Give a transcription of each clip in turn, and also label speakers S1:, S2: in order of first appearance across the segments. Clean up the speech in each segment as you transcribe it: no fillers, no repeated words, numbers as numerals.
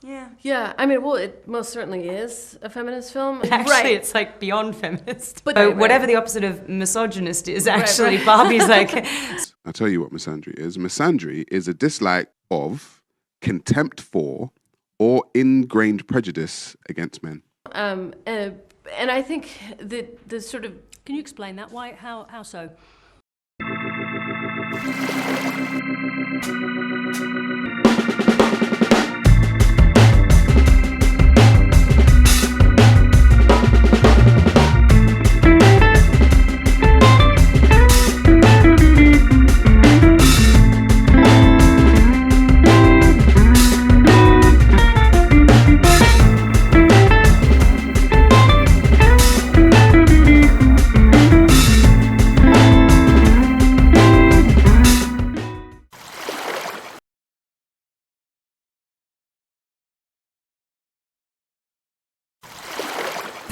S1: Yeah.
S2: Yeah, I mean, well, it most certainly is a feminist film.
S1: Actually, it's like beyond feminist.
S2: But
S1: So whatever the opposite of misogynist is, actually,
S2: right.
S1: Barbie's like...
S3: I'll tell you what misandry is. Misandry is a dislike of, contempt for, or ingrained prejudice against men.
S2: And I think that the sort of...
S4: Can you explain that? Why? How so?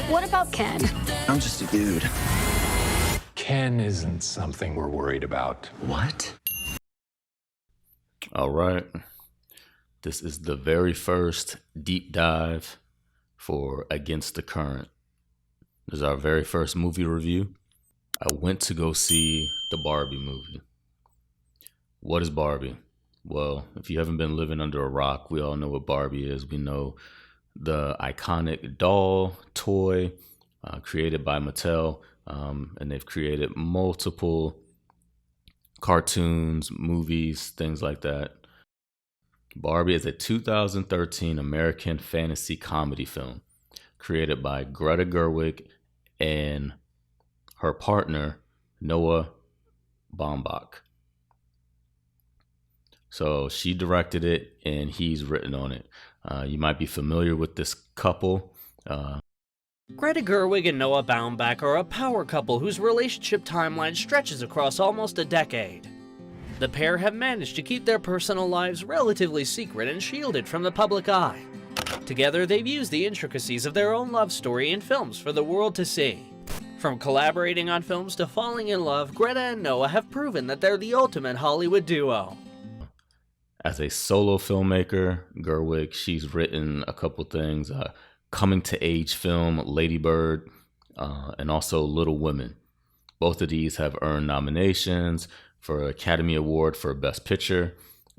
S5: What about Ken?
S6: I'm just a dude.
S7: Ken isn't something we're worried about.
S6: What?
S8: All right. This is the very first deep dive for Against the Current. This is our very first movie review. I went to go see the Barbie movie. What is Barbie? Well, if you haven't been living under a rock, we all know what Barbie is. We know the iconic doll, toy, created by Mattel, and they've created multiple cartoons, movies, things like that. Barbie is a 2013 American fantasy comedy film created by Greta Gerwig and her partner, Noah Baumbach. So she directed it and he's written on it. You might be familiar with this couple.
S9: Greta Gerwig and Noah Baumbach are a power couple whose relationship timeline stretches across almost a decade. The pair have managed to keep their personal lives relatively secret and shielded from the public eye. Together, they've used the intricacies of their own love story in films for the world to see. From collaborating on films to falling in love, Greta and Noah have proven that they're the ultimate Hollywood duo.
S8: As a solo filmmaker, Gerwig, she's written a couple things, coming to age film, Lady Bird, and also Little Women. Both of these have earned nominations for Academy Award for Best Picture,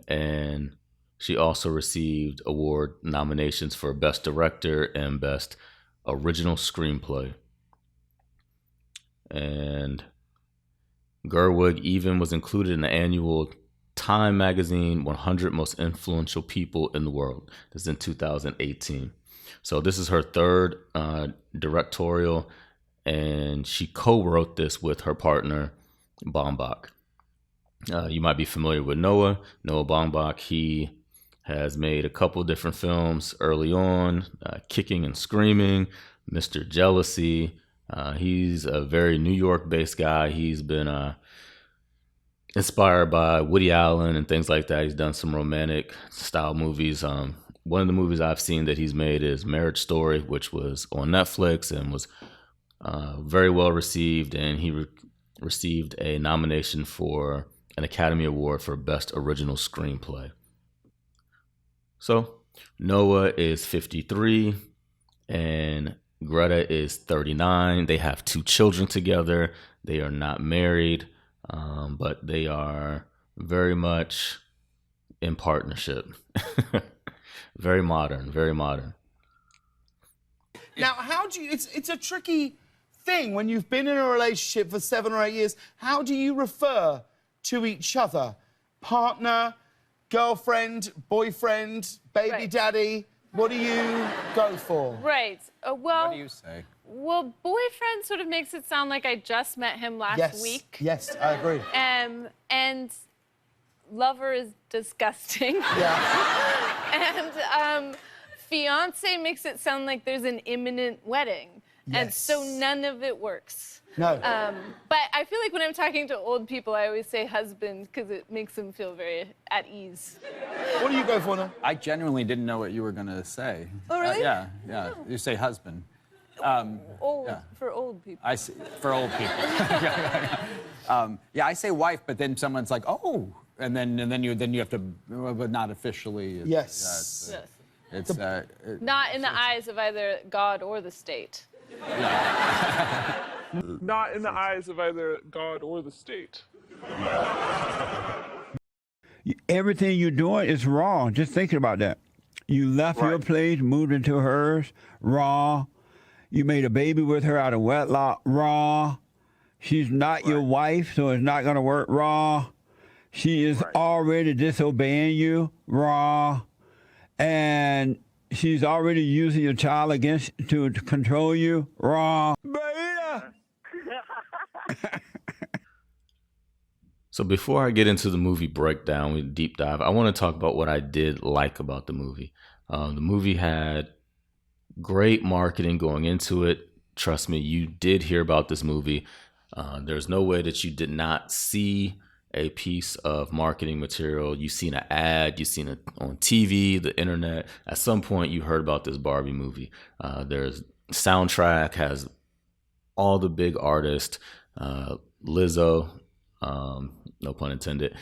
S8: and she also received award nominations for Best Director and Best Original Screenplay. And Gerwig even was included in the annual Time Magazine 100 Most Influential People in the World. This is in 2018. So this is her third directorial, and she co-wrote this with her partner, Baumbach. You might be familiar with Noah Baumbach. He has made a couple different films early on, Kicking and Screaming, Mr. Jealousy. He's a very New York-based guy. He's been inspired by Woody Allen and things like that. He's done some romantic style movies. One of the movies I've seen that he's made is Marriage Story, which was on Netflix and was very well received. And he received a nomination for an Academy Award for Best Original Screenplay. So Noah is 53 and Greta is 39. They have 2 children together. They are not married. But they are very much in partnership. Very modern, very modern.
S10: Now, how do you, it's a tricky thing when you've been in a relationship for 7 or 8 years. How do you refer to each other? Partner, girlfriend, boyfriend, baby daddy? What do you go for?
S11: Right. Well...
S6: What do you say?
S11: Well, boyfriend sort of makes it sound like I just met him last week.
S10: Yes, I agree.
S11: And lover is disgusting.
S10: Yeah.
S11: And fiance makes it sound like there's an imminent wedding.
S10: Yes.
S11: And so none of it works.
S10: No.
S11: But I feel like when I'm talking to old people, I always say husband because it makes them feel very at ease.
S10: What do you go for now?
S6: I genuinely didn't know what you were going to say.
S11: Oh, really?
S6: Yeah. You say husband.
S11: For old people.
S6: I see, for old people. I say wife, but then someone's like, oh, and then you have to, but not officially.
S10: Yes.
S6: It's
S11: Not in the eyes of either God or the state.
S12: Not in the eyes of either God or the state.
S13: Everything you're doing is wrong. Just thinking about that. You left your place, moved into hers, wrong. You made a baby with her out of wedlock, wrong. She's not your wife, so it's not going to work, wrong. She is already disobeying you, wrong. And she's already using your child against to control you, wrong.
S8: So before I get into the movie breakdown, we deep dive, I want to talk about what I did like about the movie. The movie had great marketing going into it. Trust me, you did hear about this movie. There's no way that you did not see a piece of marketing material. You've seen an ad, you've seen it on TV, the internet. At some point, you heard about this Barbie movie. There's soundtrack, has all the big artists, Lizzo, no pun intended,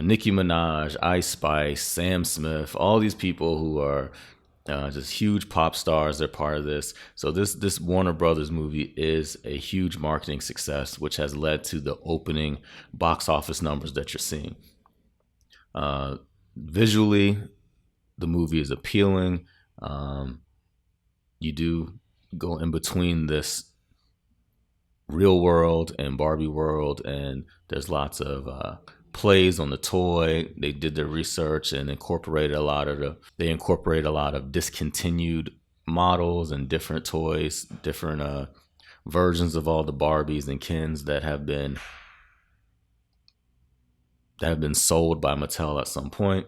S8: Nicki Minaj, Ice Spice, Sam Smith, all these people who are just huge pop stars. They're part of this. So this Warner Brothers movie is a huge marketing success, which has led to the opening box office numbers that you're seeing. Visually, the movie is appealing. You do go in between this real world and Barbie World, and there's lots of plays on the toy. They did their research and incorporated a lot of discontinued models and different toys, different versions of all the Barbies and Kens that have been sold by Mattel at some point.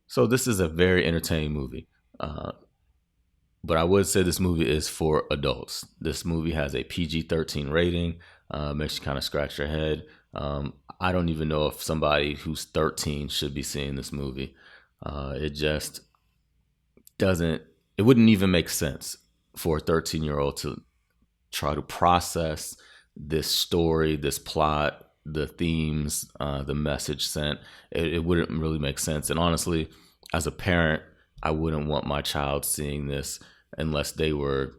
S8: So this is a very entertaining movie. But I would say this movie is for adults. This movie has a PG-13 rating. Makes you kind of scratch your head. I don't even know if somebody who's 13 should be seeing this movie. It just doesn't, it wouldn't even make sense for a 13-year-old to try to process this story, this plot, the themes, the message sent. It wouldn't really make sense. And honestly, as a parent, I wouldn't want my child seeing this unless they were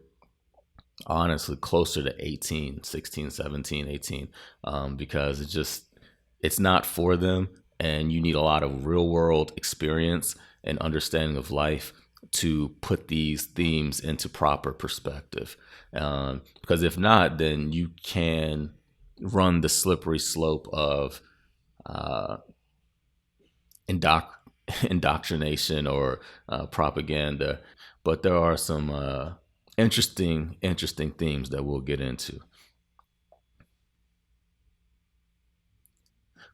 S8: honestly closer to 18, 16, 17, 18, because it's not for them, and you need a lot of real world experience and understanding of life to put these themes into proper perspective. Because if not, then you can run the slippery slope of indoctrination or propaganda. But there are some interesting themes that we'll get into.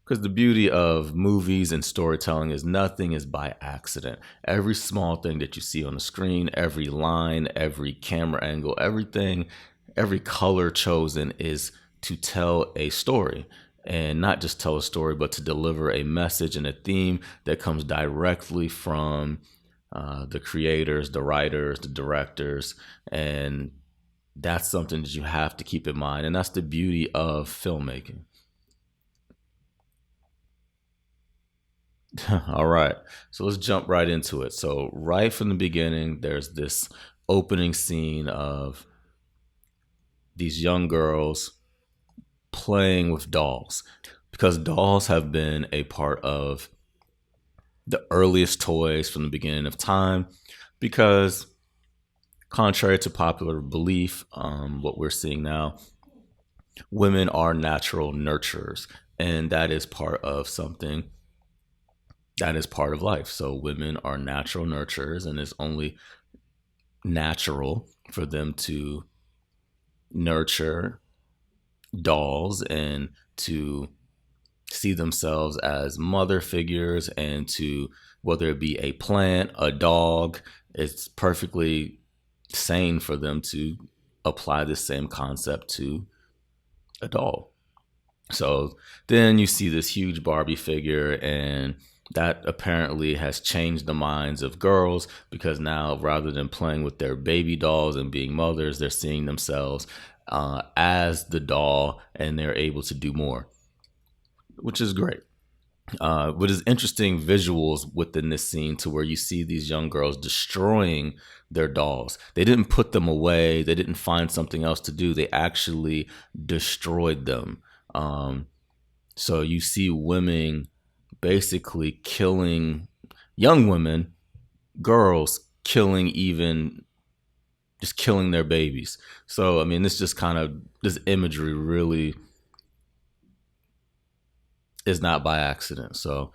S8: Because the beauty of movies and storytelling is nothing is by accident. Every small thing that you see on the screen, every line, every camera angle, everything, every color chosen is to tell a story. And not just tell a story, but to deliver a message and a theme that comes directly from the creators, the writers, the directors. And that's something that you have to keep in mind. And that's the beauty of filmmaking. All right, so let's jump right into it. So right from the beginning, there's this opening scene of these young girls playing with dolls, because dolls have been a part of the earliest toys from the beginning of time, because contrary to popular belief, what we're seeing now, women are natural nurturers, and that is part of something that is part of life. So women are natural nurturers, and it's only natural for them to nurture dolls and to see themselves as mother figures, and to, whether it be a plant, a dog, it's perfectly sane for them to apply the same concept to a doll. So then you see this huge Barbie figure, and that apparently has changed the minds of girls, because now rather than playing with their baby dolls and being mothers, they're seeing themselves as the doll, and they're able to do more, which is great. But there's interesting visuals within this scene to where you see these young girls destroying their dolls. They didn't put them away. They didn't find something else to do. They actually destroyed them. So you see women basically killing young women, girls killing just killing their babies. So, I mean, this imagery really is not by accident. So,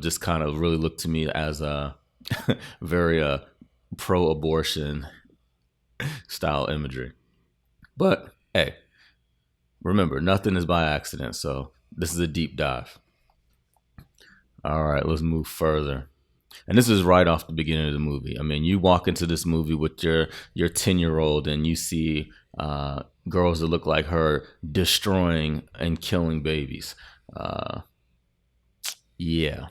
S8: just kind of really looked to me as a very pro-abortion style imagery. But hey, remember, nothing is by accident. So this is a deep dive. All right, let's move further. And this is right off the beginning of the movie. I mean, you walk into this movie with your 10-year-old and you see girls that look like her destroying and killing babies. Yeah.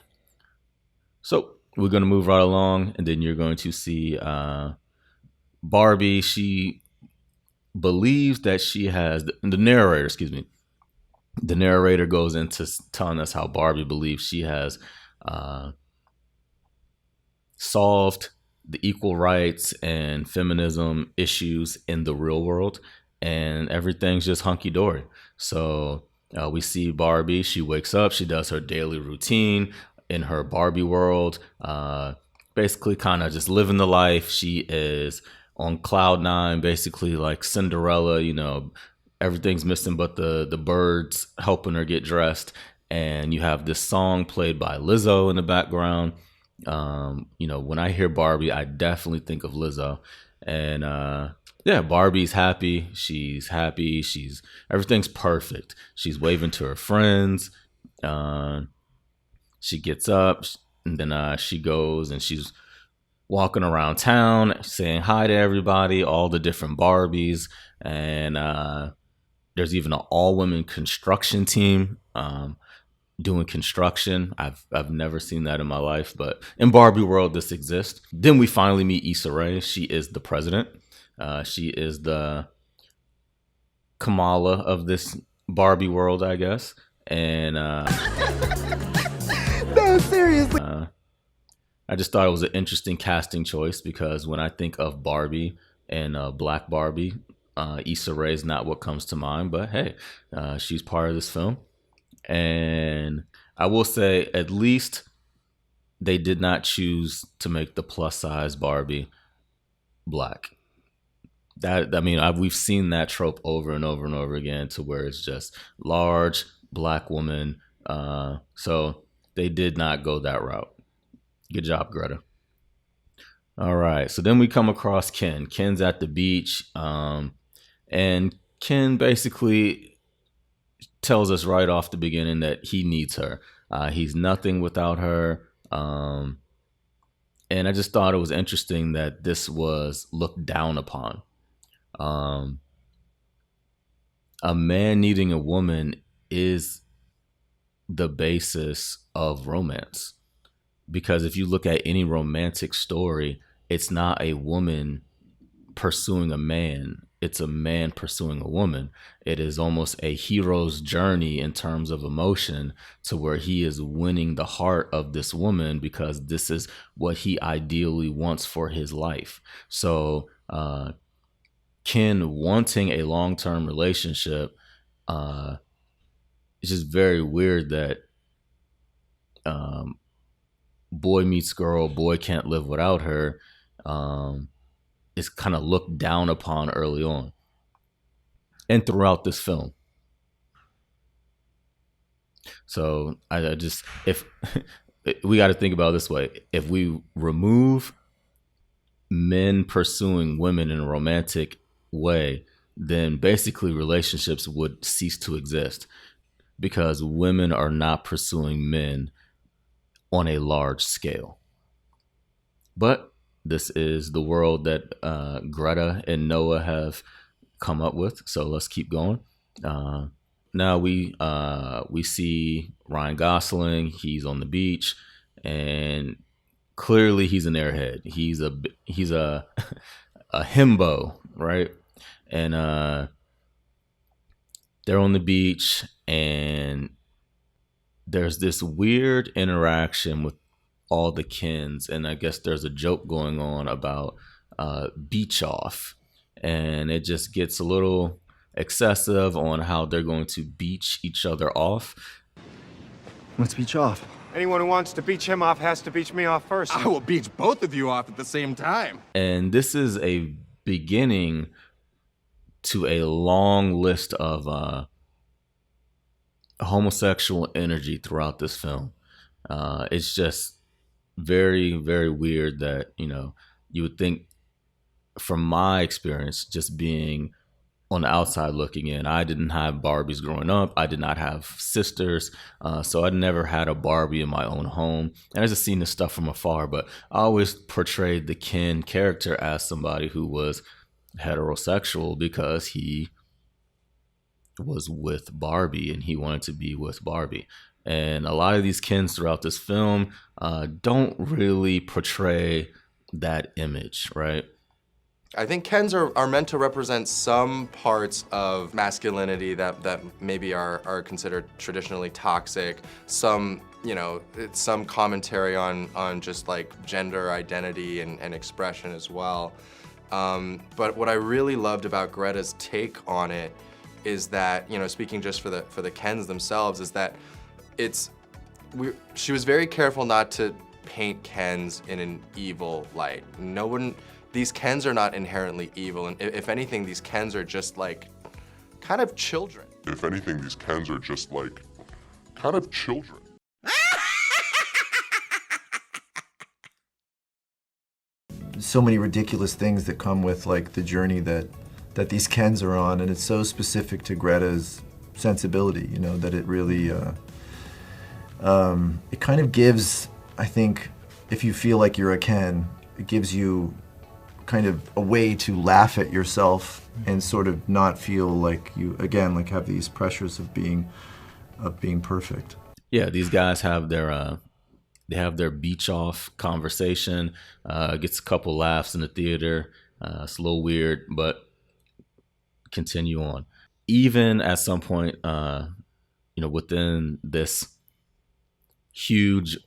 S8: So we're going to move right along, and then you're going to see Barbie. She believes that she has the narrator goes into telling us how Barbie believes she has solved the equal rights and feminism issues in the real world, and everything's just hunky-dory. So we see Barbie. She wakes up. She does her daily routine in her Barbie world, basically kind of just living the life. She is on cloud nine, basically like Cinderella. Everything's missing but the birds helping her get dressed. And you have this song played by Lizzo in the background. When I hear Barbie, I definitely think of Lizzo. And yeah, Barbie's happy. She's happy. Everything's perfect. She's waving to her friends. She gets up, and then she goes and she's walking around town saying hi to everybody, all the different Barbies. And there's even an all-women construction team doing construction. I've never seen that in my life, but in Barbie World, this exists. Then we finally meet Issa Rae. She is the president. She is the Kamala of this Barbie world, I guess. And no, seriously. I just thought it was an interesting casting choice, because when I think of Barbie and Black Barbie, Issa Rae is not what comes to mind. But hey, she's part of this film. And I will say, at least they did not choose to make the plus size Barbie black. We've seen that trope over and over and over again, to where it's just large black woman. So they did not go that route. Good job, Greta. All right. So then we come across Ken. Ken's at the beach. And Ken basically tells us right off the beginning that he needs her. He's nothing without her. And I just thought it was interesting that this was looked down upon. A man needing a woman is the basis of romance. Because if you look at any romantic story, it's not a woman pursuing a man. It's a man pursuing a woman. It is almost a hero's journey in terms of emotion, to where he is winning the heart of this woman, because this is what he ideally wants for his life. So Ken wanting a long-term relationship, it's just very weird that boy meets girl, boy can't live without her, is kind of looked down upon early on and throughout this film. So if we got to think about it this way, if we remove men pursuing women in a romantic way, then basically relationships would cease to exist, because women are not pursuing men on a large scale. But this is the world that Greta and Noah have come up with. So let's keep going. Now we see Ryan Gosling. He's on the beach, and clearly he's an airhead. He's a himbo, right? And they're on the beach, and there's this weird interaction with all the Kens, and I guess there's a joke going on about beach off, and it just gets a little excessive on how they're going to beach each other off.
S14: What's beach off?
S15: Anyone who wants to beach him off has to beach me off first.
S14: I will beach both of you off at the same time.
S8: And this is a beginning to a long list of homosexual energy throughout this film. It's just very, very weird that, you know, you would think, from my experience, just being on the outside looking in, I didn't have Barbies growing up. I did not have sisters. So I never had a Barbie in my own home. And I just seen this stuff from afar, but I always portrayed the Ken character as somebody who was heterosexual because he was with Barbie and he wanted to be with Barbie. And a lot of these Kens throughout this film don't really portray that image, right?
S16: I think Kens are meant to represent some parts of masculinity that maybe are considered traditionally toxic, some, you know, some commentary on just like gender identity and expression as well. But what I really loved about Greta's take on it is that, you know, speaking just for the Kens themselves, is that she was very careful not to paint Kens in an evil light. These Kens are not inherently evil, and if anything, these Kens are just like kind of children.
S17: If anything, these Kens are just like kind of children.
S14: So many ridiculous things that come with like the journey that these Kens are on, and it's so specific to Greta's sensibility, you know, that it really it kind of gives, I think, if you feel like you're a Ken, it gives you kind of a way to laugh at yourself and sort of not feel like you, again, like have these pressures of being perfect.
S8: Yeah, these guys have their beach off conversation, gets a couple laughs in the theater. It's a little weird, but continue on. Even at some point, you know, within this huge,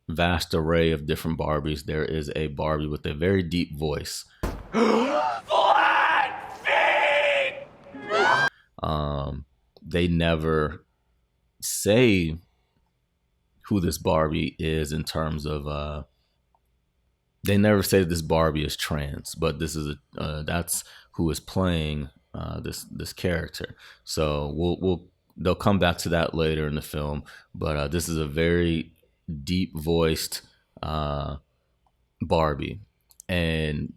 S8: vast array of different Barbies, there is a Barbie with a very deep voice. They never say who this Barbie is in terms of they never say that this Barbie is trans, but this is that's who is playing this character. So they'll come back to that later in the film, but this is a very deep voiced Barbie, and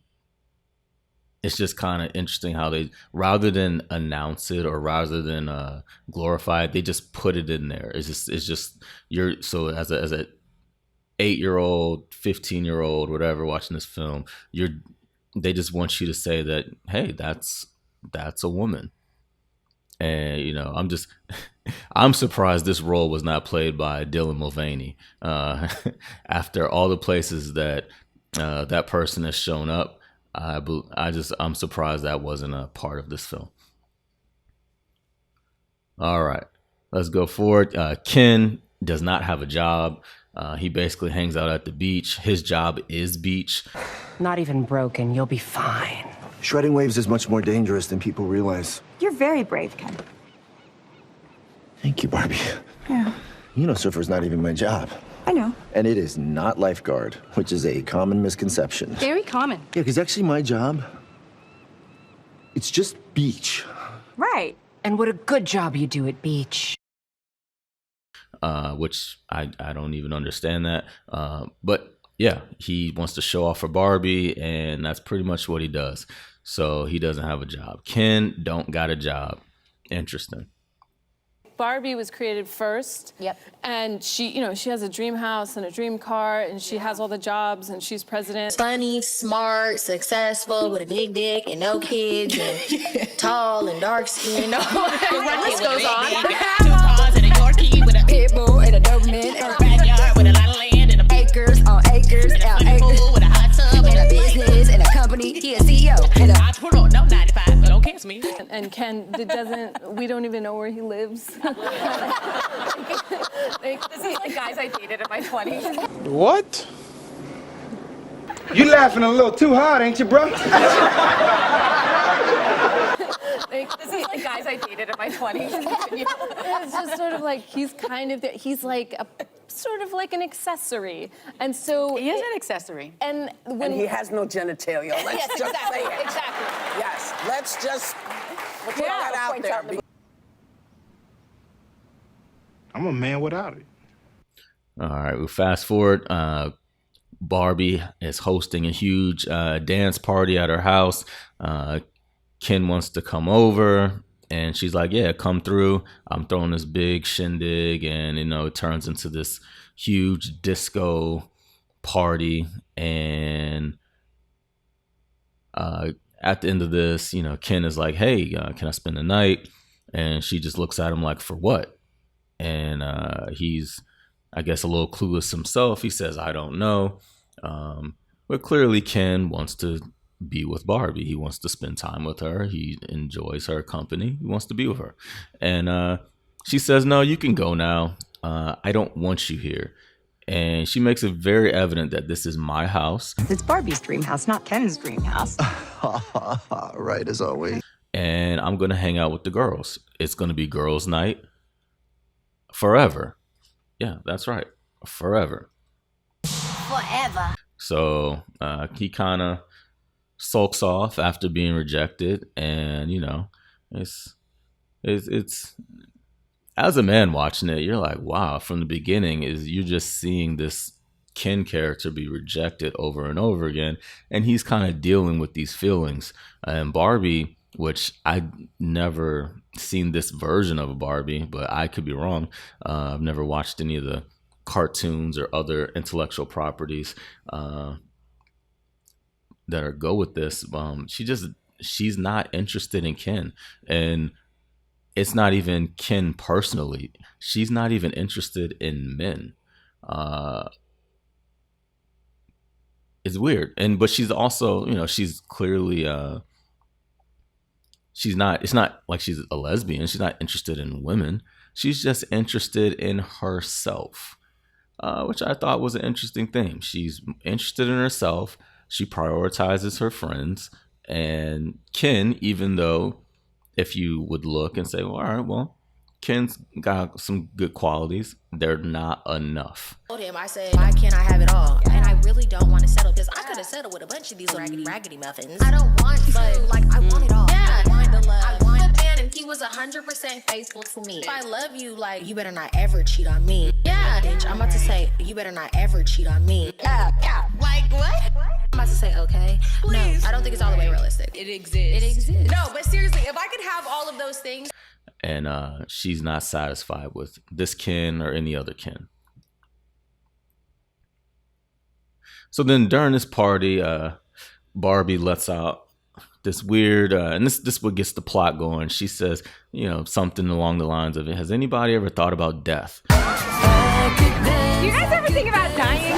S8: it's just kind of interesting how they, rather than announce it or rather than glorify it, they just put it in there. It's just you're, so as a 8-year-old, 15-year-old, whatever, watching this film, they just want you to say that, hey, that's a woman. And, you know, I'm surprised this role was not played by Dylan Mulvaney. After all the places that that person has shown up, I'm surprised that wasn't a part of this film. All right, let's go forward. Ken does not have a job. He basically hangs out at the beach. His job is beach.
S18: Not even broken, you'll be fine.
S14: Shredding waves is much more dangerous than people realize.
S19: You're very brave, Ken.
S14: Thank you, Barbie.
S19: Yeah.
S14: You know, surfer's not even my job.
S19: I know.
S14: And it is not lifeguard, which is a common misconception.
S18: Very common.
S14: Yeah, because actually my job, it's just beach.
S19: Right.
S18: And what a good job you do at beach.
S8: Which I don't even understand that. But yeah, he wants to show off for Barbie, and that's pretty much what he does. So he doesn't have a job. Ken don't got a job. Interesting.
S11: Barbie was created first.
S18: Yep.
S11: And she, you know, she has a dream house and a dream car, and she has all the jobs, and she's president.
S20: Funny, smart, successful, with a big dick and no kids, and tall and dark skin. The list goes on. 2 cars and a Yorkie with a pit bull and a Doberman and a backyard with a lot of land and acres on acres and acres with a hot tub and a business and a company. He a CEO and a entrepreneur. No 9 to 5, but okay. hates me.
S11: And Ken we don't even know where he lives.
S20: This is like guys I dated in my 20s.
S10: What? You laughing a little too hard, ain't you, bro?
S20: This is like guys I dated in my 20s.
S11: It's just sort of like he's like sort of like an accessory, and so
S18: He is an accessory.
S11: And when
S18: he has no genitalia. Let's
S20: Yes,
S18: just
S20: exactly,
S18: say it.
S20: exactly.
S18: Yes, let's just put that out there.
S10: I'm a man without it.
S8: All right, we fast forward. Barbie is hosting a huge dance party at her house. Ken wants to come over, and she's like, yeah, come through. I'm throwing this big shindig, and, it turns into this huge disco party. And at the end of this, Ken is like, hey, can I spend the night? And she just looks at him like, for what? And he's, I guess, a little clueless himself. He says, I don't know. But clearly Ken wants to be with Barbie. He wants to spend time with her. He enjoys her company. He wants to be with her. And she says, no, you can go now. I don't want you here. And she makes it very evident that this is my house.
S19: It's Barbie's dream house, not Ken's dream house.
S14: Right, as always.
S8: And I'm going to hang out with the girls. It's going to be girls' night forever. Yeah, that's right. Forever.
S20: Forever.
S8: So he kind of sulks off after being rejected. And, it's as a man watching it, you're like, wow, from the beginning you're just seeing this Ken character be rejected over and over again. And he's kind of dealing with these feelings. And Barbie, which I've never seen this version of a Barbie, but I could be wrong. I've never watched any of the cartoons or other intellectual properties that go with this. She's not interested in Ken. And it's not even Ken personally. She's not even interested in men. It's weird. But she's also, she's clearly, it's not like she's a lesbian. She's not interested in women. She's just interested in herself, which I thought was an interesting thing. She's interested in herself. She prioritizes her friends. And Ken, even though if you would look and say, well, all right, well, Ken's got some good qualities, they're not enough.
S20: I told him, I said, why can't I have it all? And I really don't want to settle, because I could have settled with a bunch of these raggedy muffins. I don't want to, like, I want it all. Yeah, I want the love. I want the man, and he was 100% faithful to me. If I love you, like, you better not ever cheat on me. Yeah, bitch, I'm about to say, you better not ever cheat on me. Yeah. Like, what? I'm about to say, okay. Please. No, I don't think it's all the way realistic. It exists. No, but seriously, if I could have all of those things.
S8: And she's not satisfied with this Ken or any other Ken. So then during this party, Barbie lets out this weird, and this what gets the plot going. She says, something along the lines of, has anybody ever thought about death?
S19: Do you guys ever think about dying?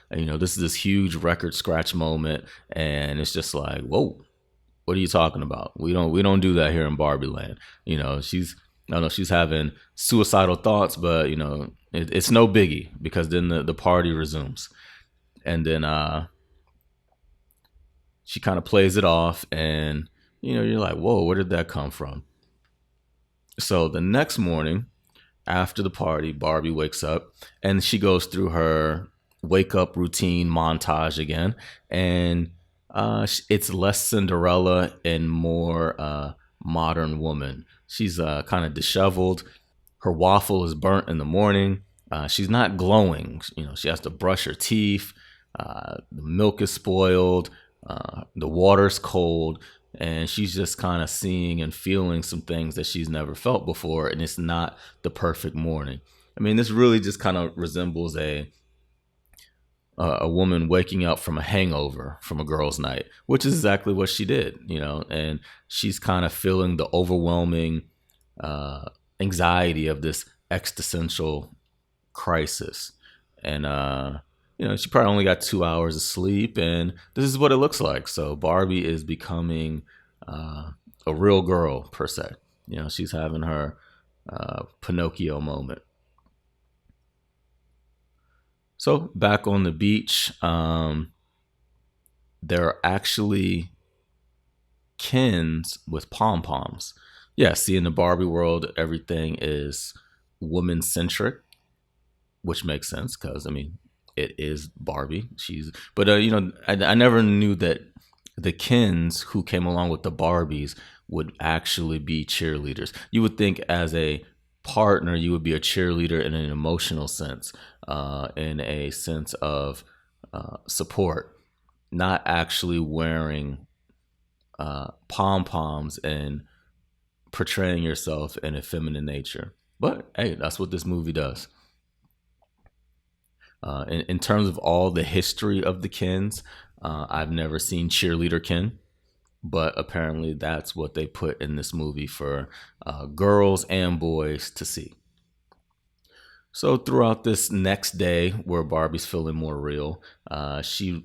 S8: And, this is this huge record scratch moment, and it's just like, whoa, what are you talking about? We don't do that here in Barbie Land. She's having suicidal thoughts, but it's no biggie, because then the party resumes, and then she kind of plays it off, and you're like, whoa, where did that come from? So the next morning after the party, Barbie wakes up and she goes through her wake up routine montage again, and it's less Cinderella and more modern woman. She's kind of disheveled. Her waffle is burnt in the morning. She's not glowing. She has to brush her teeth. The milk is spoiled. The water's cold, and she's just kind of seeing and feeling some things that she's never felt before, and it's not the perfect morning. I mean, this really just kind of resembles a woman waking up from a hangover from a girl's night, which is exactly what she did, and she's kind of feeling the overwhelming anxiety of this existential crisis. And she probably only got 2 hours of sleep, and this is what it looks like. So Barbie is becoming a real girl, per se. She's having her Pinocchio moment. So back on the beach, there are actually Kens with pom-poms. Yeah, see, in the Barbie world, everything is woman-centric, which makes sense because, it is Barbie. But I never knew that the Kens who came along with the Barbies would actually be cheerleaders. You would think as a partner, you would be a cheerleader in an emotional sense, in a sense of support, not actually wearing pom-poms and portraying yourself in a feminine nature. But hey, that's what this movie does. In terms of all the history of the Kens, I've never seen cheerleader Ken, but apparently that's what they put in this movie for girls and boys to see. So throughout this next day, where Barbie's feeling more real, she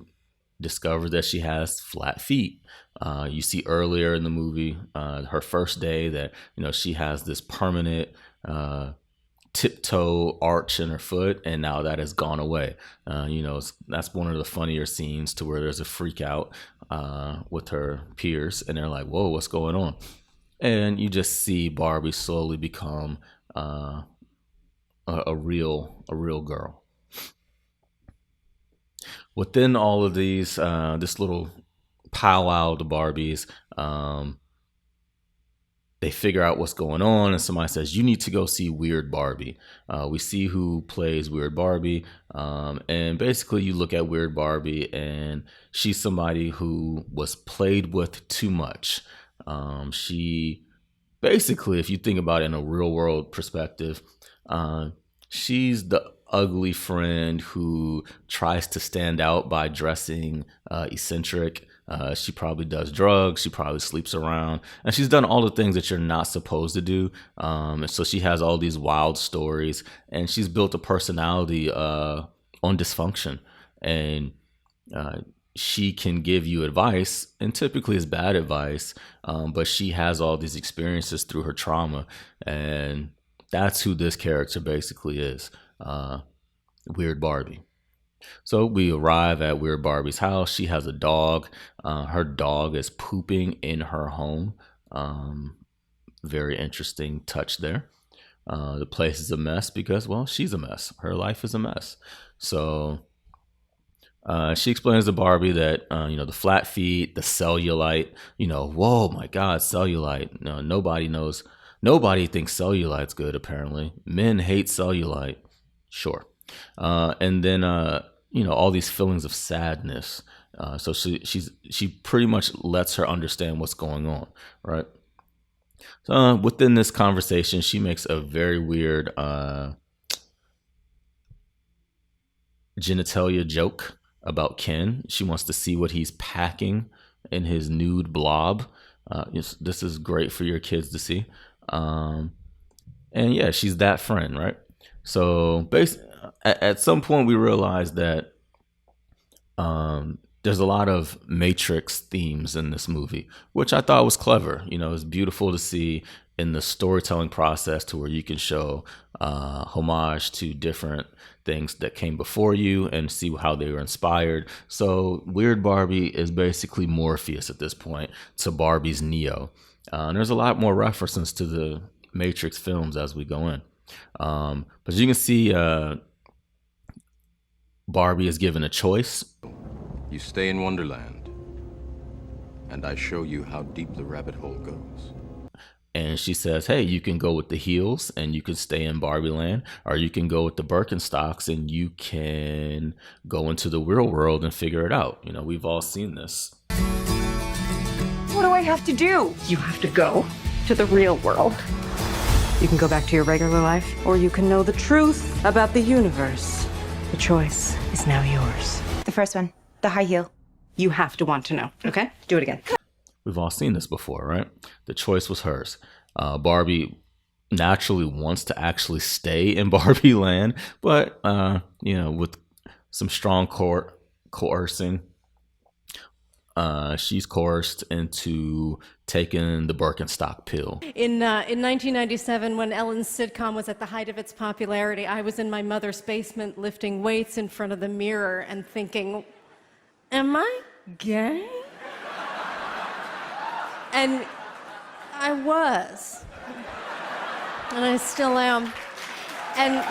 S8: discovers that she has flat feet. You see earlier in the movie, her first day, that she has this permanent tiptoe arch in her foot, and now that has gone away. That's one of the funnier scenes, to where there's a freak out with her peers, and they're like, whoa, what's going on? And you just see Barbie slowly become a real girl. Within all of these, this little powwow of the Barbies, they figure out what's going on, and somebody says, you need to go see Weird Barbie. We see who plays Weird Barbie, and basically you look at Weird Barbie, and she's somebody who was played with too much. She basically, if you think about it in a real world perspective, she's the ugly friend who tries to stand out by dressing eccentric. She probably does drugs. She probably sleeps around, and she's done all the things that you're not supposed to do. And so she has all these wild stories, and she's built a personality on dysfunction, and she can give you advice, and typically it's bad advice, but she has all these experiences through her trauma, and that's who this character basically is, Weird Barbie. So we arrive at Weird Barbie's house. She has a dog. Her dog is pooping in her home. Very interesting touch there. The place is a mess because, well, she's a mess. Her life is a mess. So she explains to Barbie that, the flat feet, the cellulite, whoa, my God, cellulite. No, nobody thinks cellulite's good, apparently. Men hate cellulite. Sure. And then, all these feelings of sadness. So she pretty much lets her understand what's going on, right? So within this conversation, she makes a very weird genitalia joke about Ken. She wants to see what he's packing in his nude blob. This is great for your kids to see. And yeah, she's that friend, right? So at some point we realized that there's a lot of Matrix themes in this movie, which I thought was clever. It's beautiful to see in the storytelling process, to where you can show homage to different things that came before you and see how they were inspired. So Weird Barbie is basically Morpheus at this point to Barbie's Neo. And there's a lot more references to the Matrix films as we go in. But you can see Barbie is given a choice.
S21: You stay in Wonderland, and I show you how deep the rabbit hole goes.
S8: And she says, hey, you can go with the heels and you can stay in Barbie Land, or you can go with the Birkenstocks and you can go into the real world and figure it out. We've all seen this.
S19: What do I have to do? You have to go to the real world. You can go back to your regular life, or you can know the truth about the universe. The choice is now yours.
S22: The first one, the high heel.
S19: You have to want to know, okay? Do it again.
S8: We've all seen this before, right? The choice was hers. Barbie naturally wants to actually stay in Barbie Land, but, with some strong coercing. She's coerced into taking the Birkenstock pill.
S4: In 1997, when Ellen's sitcom was at the height of its popularity, I was in my mother's basement lifting weights in front of the mirror and thinking, am I gay? And I was. And I still am. And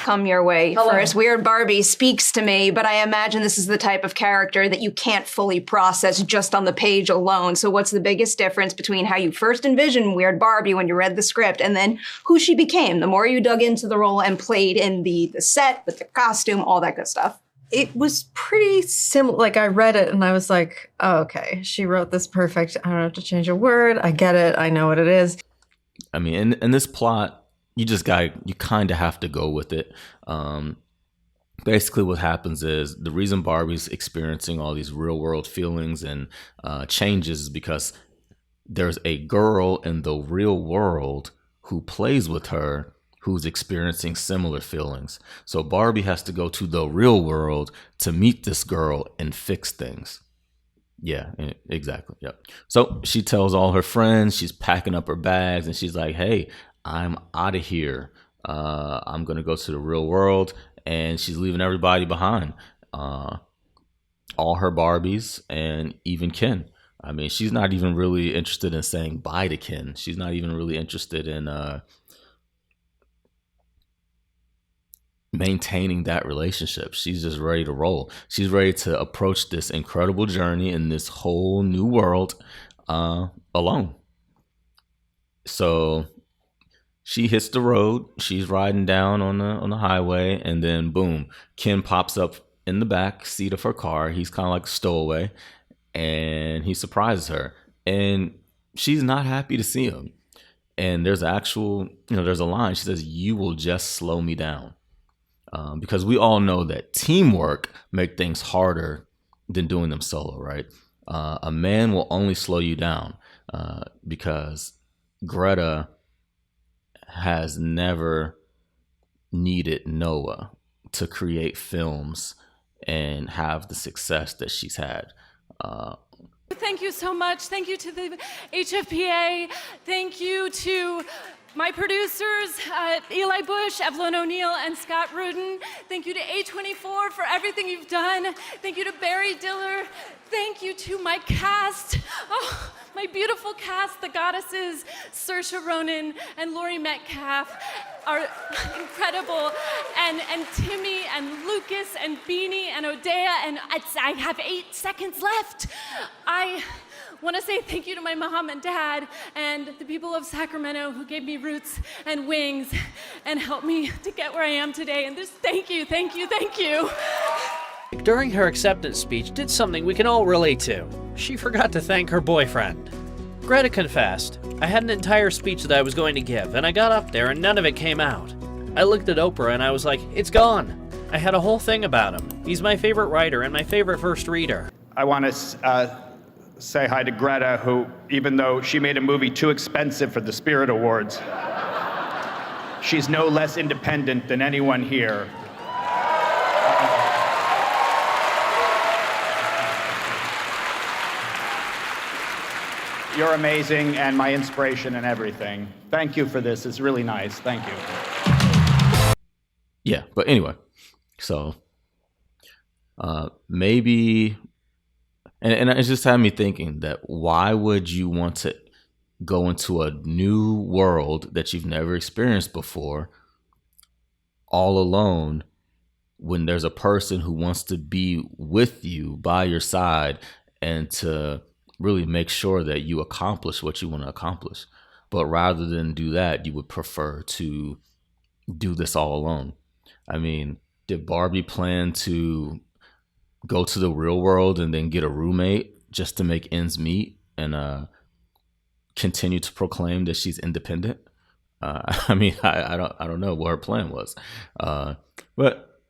S22: come your way.
S19: Hello.
S22: First, Weird Barbie speaks to me, but I imagine this is the type of character that you can't fully process just on the page alone. So what's the biggest difference between how you first envisioned Weird Barbie when you read the script and then who she became, the more you dug into the role and played in the set with the costume, all that good stuff?
S19: It was pretty similar. Like, I read it and I was like, oh, okay, she wrote this perfect. I don't have to change a word. I get it. I know what it is.
S8: I mean, in this plot, you kind of have to go with it. Basically what happens is the reason Barbie's experiencing all these real world feelings and changes is because there's a girl in the real world who plays with her who's experiencing similar feelings. So Barbie has to go to the real world to meet this girl and fix things. Yeah, exactly. Yep. So she tells all her friends, she's packing up her bags and she's like, hey, I'm out of here. I'm going to go to the real world. And she's leaving everybody behind. All her Barbies and even Ken. I mean, she's not even really interested in saying bye to Ken. She's not even really interested in maintaining that relationship. She's just ready to roll. She's ready to approach this incredible journey in this whole new world alone. So she hits the road. She's riding down on the highway, and then boom, Ken pops up in the back seat of her car. He's kind of like a stowaway, and he surprises her, and she's not happy to see him. And there's there's a line. She says, "You will just slow me down," because we all know that teamwork make things harder than doing them solo, right? A man will only slow you down because Greta has never needed Noah to create films and have the success that she's had.
S4: thank you so much. Thank you to the HFPA. Thank you to my producers, Eli Bush, Evelyn O'Neill, and Scott Rudin. Thank you to A24 for everything you've done. Thank you to Barry Diller. Thank you to my cast. Oh, my beautiful cast, the goddesses, Saoirse Ronan and Laurie Metcalf are incredible. And Timmy and Lucas and Beanie and Odea, and I have 8 seconds left. I want to say thank you to my mom and dad and the people of Sacramento who gave me roots and wings and helped me to get where I am today. And just thank you, thank you, thank you.
S9: During her acceptance speech, did something we can all relate to. She forgot to thank her boyfriend. Greta confessed, I had an entire speech that I was going to give, and I got up there and none of it came out. I looked at Oprah and I was like, it's gone. I had a whole thing about him. He's my favorite writer and my favorite first reader.
S1: I want to say hi to Greta, who, even though she made a movie too expensive for the Spirit Awards, she's no less independent than anyone here. You're amazing and my inspiration and everything. Thank you for this. It's really nice. Thank you.
S8: Yeah, but anyway, so maybe, and it just had me thinking that why would you want to go into a new world that you've never experienced before all alone when there's a person who wants to be with you by your side and to really make sure that you accomplish what you want to accomplish. But rather than do that, you would prefer to do this all alone. I mean, did Barbie plan to go to the real world and then get a roommate just to make ends meet and continue to proclaim that she's independent? I mean, I don't know what her plan was. But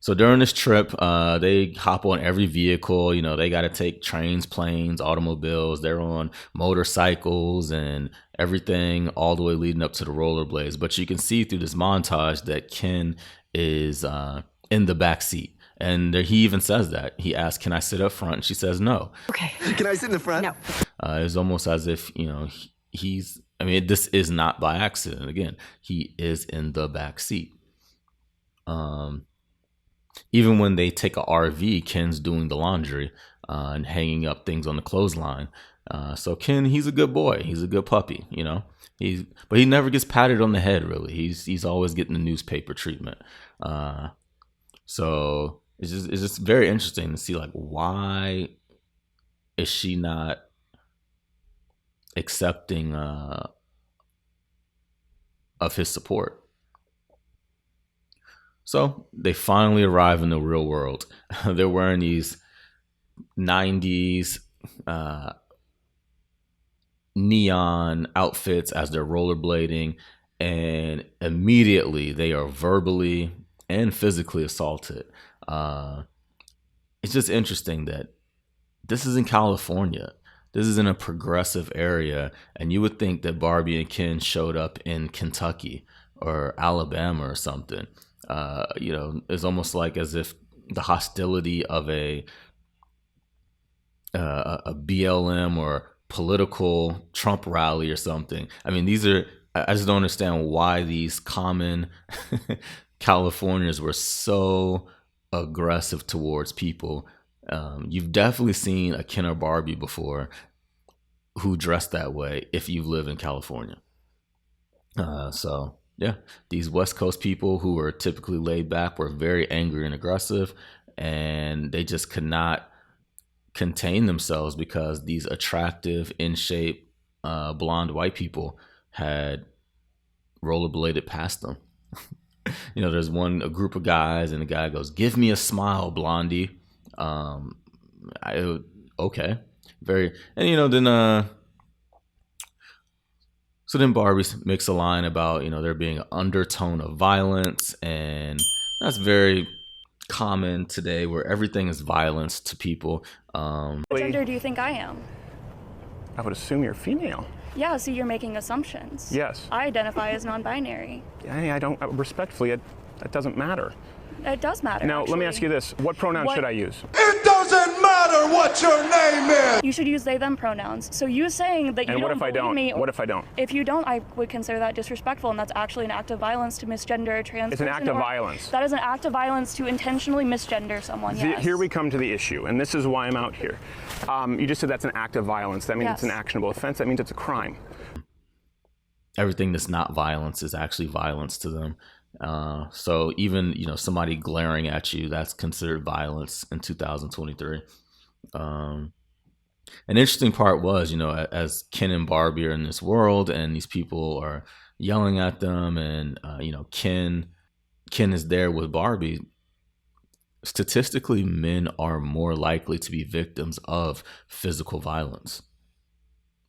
S8: So during this trip, they hop on every vehicle. You know, they got to take trains, planes, automobiles. They're on motorcycles and everything all the way leading up to the rollerblades. But you can see through this montage that Ken is in the back seat. And he even says that. He asks, can I sit up front? And she says no.
S22: Okay.
S14: Can I sit in the front?
S22: No.
S8: It's almost as if, you know, I mean, this is not by accident. Again, he is in the back seat. Even when they take a RV, Ken's doing the laundry and hanging up things on the clothesline. So Ken, he's a good boy. He's a good puppy, you know. But he never gets patted on the head, really. He's always getting the newspaper treatment. So it's just very interesting to see, like, why is she not accepting of his support? So they finally arrive in the real world. They're wearing these 90s neon outfits as they're rollerblading, and immediately they are verbally and physically assaulted. It's just interesting that this is in California. This is in a progressive area, and you would think that Barbie and Ken showed up in Kentucky or Alabama or something. You know, it's almost like as if the hostility of a BLM or political Trump rally or something. I mean, I just don't understand why these common Californians were so aggressive towards people. You've definitely seen a Ken or Barbie before who dressed that way if you live in California. So yeah, these West Coast people who are typically laid back were very angry and aggressive, and they just could not contain themselves because these attractive, in shape, blonde white people had rollerbladed past them. You know, there's a group of guys, and the guy goes, "Give me a smile, blondie." Okay, and you know, then so then Barbie makes a line about, you know, there being an undertone of violence, and that's very common today, where everything is violence to people.
S2: What gender do you think I am?
S3: I would assume you're female.
S2: Yeah, so you're making assumptions.
S3: Yes.
S2: I identify as non-binary.
S3: I don't, respectfully, that doesn't matter.
S2: It does matter.
S3: Now, let me ask you this. What pronoun should I use?
S2: It doesn't matter what your name is! You should use they, them pronouns. So you saying that you
S3: And what
S2: don't
S3: if I
S2: believe
S3: don't?
S2: me...
S3: What if I don't?
S2: If you don't, I would consider that disrespectful, and that's actually an act of violence to misgender a trans
S3: It's an
S2: person,
S3: act of
S2: or-
S3: violence.
S2: That is an act of violence to intentionally misgender someone, yes.
S3: Here we come to the issue, and this is why I'm out here. You just said that's an act of violence. That means
S2: Yes.
S3: it's an actionable offense. That means it's a crime.
S8: Everything that's not violence is actually violence to them. So even, you know, somebody glaring at you, that's considered violence in 2023. An interesting part was, you know, as Ken and Barbie are in this world and these people are yelling at them, and you know, Ken is there with Barbie. Statistically, men are more likely to be victims of physical violence.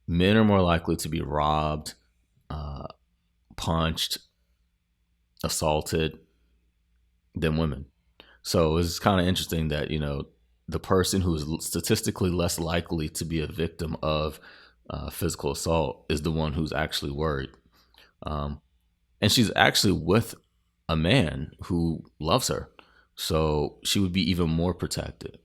S8: Men are more likely to be robbed, punched, assaulted than women. So it's kind of interesting that, you know, the person who is statistically less likely to be a victim of physical assault is the one who's actually worried. And she's actually with a man who loves her, so she would be even more protected.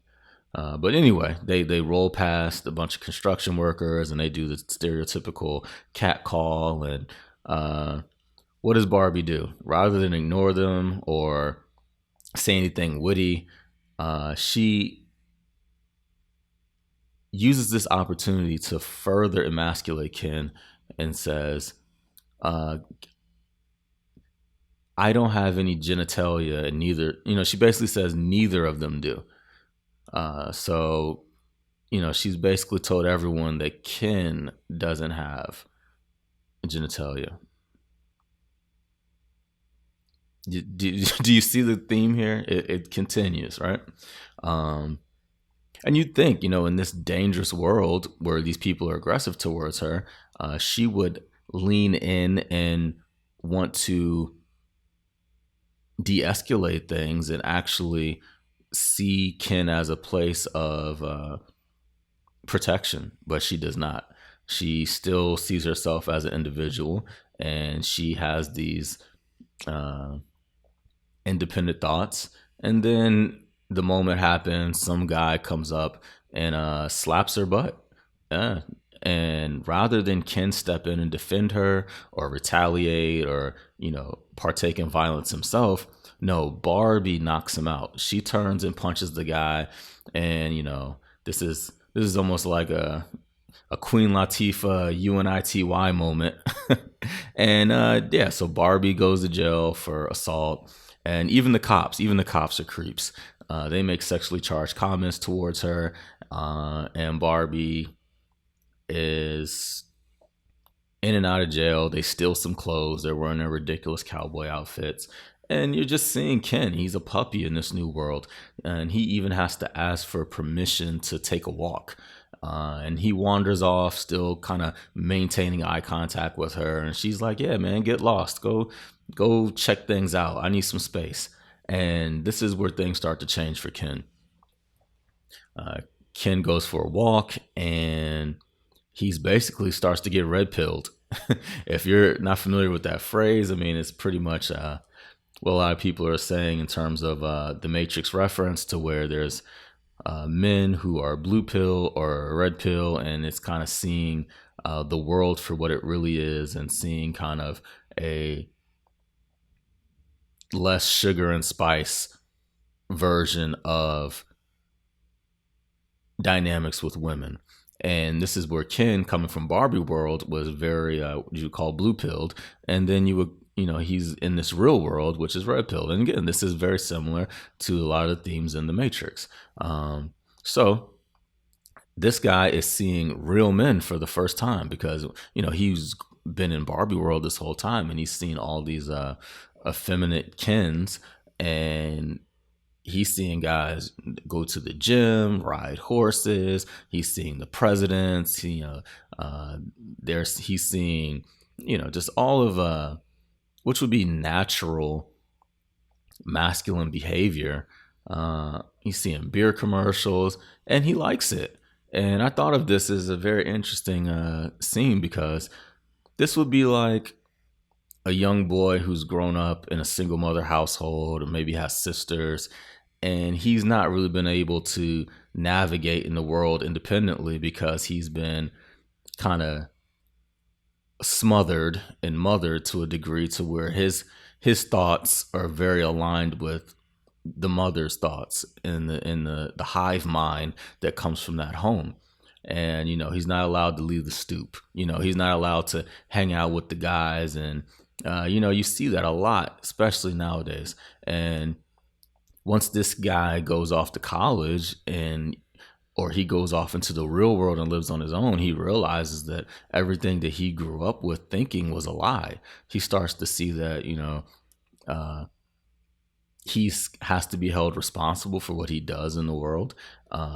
S8: But anyway, they roll past a bunch of construction workers, and they do the stereotypical cat call. And what does Barbie do? Rather than ignore them or say anything witty, she uses this opportunity to further emasculate Ken and says, I don't have any genitalia, and neither, you know, she basically says neither of them do. So, you know, she's basically told everyone that Ken doesn't have genitalia. Do you see the theme here? It continues, right? And you'd think, you know, in this dangerous world where these people are aggressive towards her, she would lean in and want to de-escalate things and actually see Ken as a place of protection, but she does not. She still sees herself as an individual, and she has these independent thoughts. And then the moment happens, some guy comes up and slaps her butt. And rather than Ken step in and defend her or retaliate or, partake in violence himself, no, Barbie knocks him out. She turns and punches the guy. And, this is almost like a Queen Latifah UNITY moment. And so Barbie goes to jail for assault. And even the cops are creeps. They make sexually charged comments towards her. And Barbie is in and out of jail. They steal some clothes. They're wearing their ridiculous cowboy outfits. And you're just seeing Ken. He's a puppy in this new world. And he even has to ask for permission to take a walk. And he wanders off, still kind of maintaining eye contact with her. And she's like, yeah, man, get lost. Go check things out. I need some space. And this is where things start to change for Ken. Ken goes for a walk, and he's basically starts to get red pilled. If you're not familiar with that phrase, I mean, it's pretty much what a lot of people are saying in terms of the Matrix reference to where there's men who are blue pill or red pill, and it's kind of seeing the world for what it really is and seeing kind of a less sugar and spice version of dynamics with women. And this is where Ken, coming from Barbie World, was very what you call blue pilled, and then he's in this real world, which is red pilled. And again, this is very similar to a lot of the themes in the Matrix. So this guy is seeing real men for the first time because he's been in Barbie World this whole time, and he's seen all these effeminate Kens, and he's seeing guys go to the gym, ride horses. He's seeing the presidents. He's seeing just all of which would be natural masculine behavior. He's seeing beer commercials, and he likes it. And I thought of this as a very interesting scene because this would be like a young boy who's grown up in a single mother household or maybe has sisters, and he's not really been able to navigate in the world independently because he's been kind of smothered and mothered to a degree to where his thoughts are very aligned with the mother's thoughts in the hive mind that comes from that home. And he's not allowed to leave the stoop. He's not allowed to hang out with the guys, and you see that a lot, especially nowadays. And once this guy goes off to college or he goes off into the real world and lives on his own, he realizes that everything that he grew up with thinking was a lie. He starts to see that, he has to be held responsible for what he does in the world.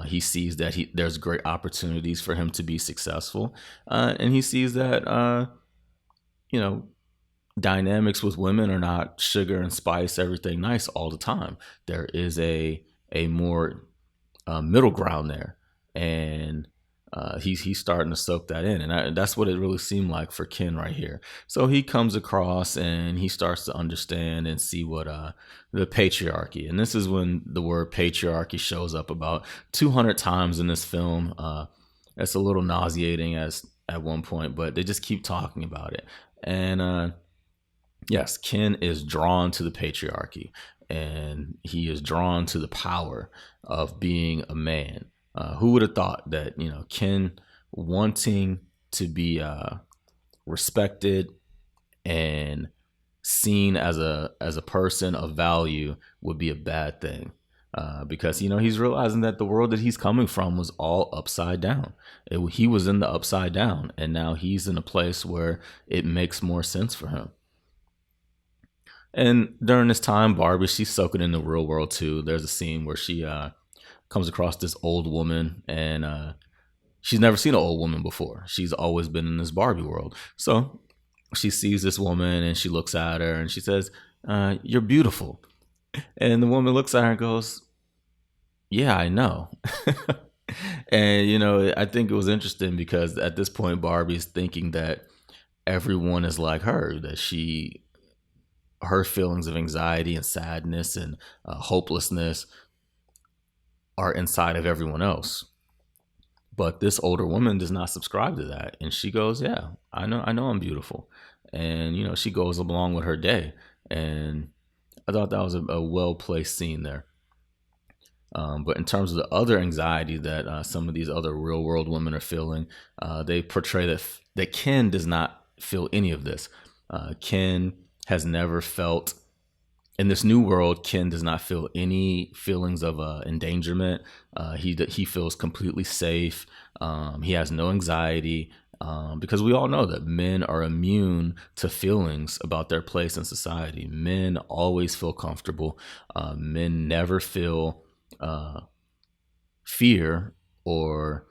S8: He sees that there's great opportunities for him to be successful. And he sees that, dynamics with women are not sugar and spice, everything nice all the time. There is a more middle ground there, and he's starting to soak that in, and that's what it really seemed like for Ken right here. So he comes across and he starts to understand and see what the patriarchy, and this is when the word patriarchy shows up about 200 times in this film. It's a little nauseating at one point, but they just keep talking about it. And yes, Ken is drawn to the patriarchy, and he is drawn to the power of being a man. Who would have thought that, Ken wanting to be respected and seen as a person of value would be a bad thing? Because, he's realizing that the world that he's coming from was all upside down. He was in the upside down, and now he's in a place where it makes more sense for him. And during this time, Barbie, she's soaking in the real world too. There's a scene where she comes across this old woman, and she's never seen an old woman before. She's always been in this Barbie world. So she sees this woman and she looks at her and she says, "You're beautiful." And the woman looks at her and goes, yeah, I know. And, you know, I think it was interesting because at this point, Barbie's thinking that everyone is like her, that her feelings of anxiety and sadness and hopelessness are inside of everyone else. But this older woman does not subscribe to that. And she goes, yeah, I know I'm beautiful. And, you know, she goes along with her day. And I thought that was a well-placed scene there. But in terms of the other anxiety that some of these other real-world women are feeling, they portray that Ken does not feel any of this. Ken has never felt, in this new world, Ken does not feel any feelings of endangerment. He feels completely safe. He has no anxiety. Because we all know that men are immune to feelings about their place in society. Men always feel comfortable. Men never feel fear or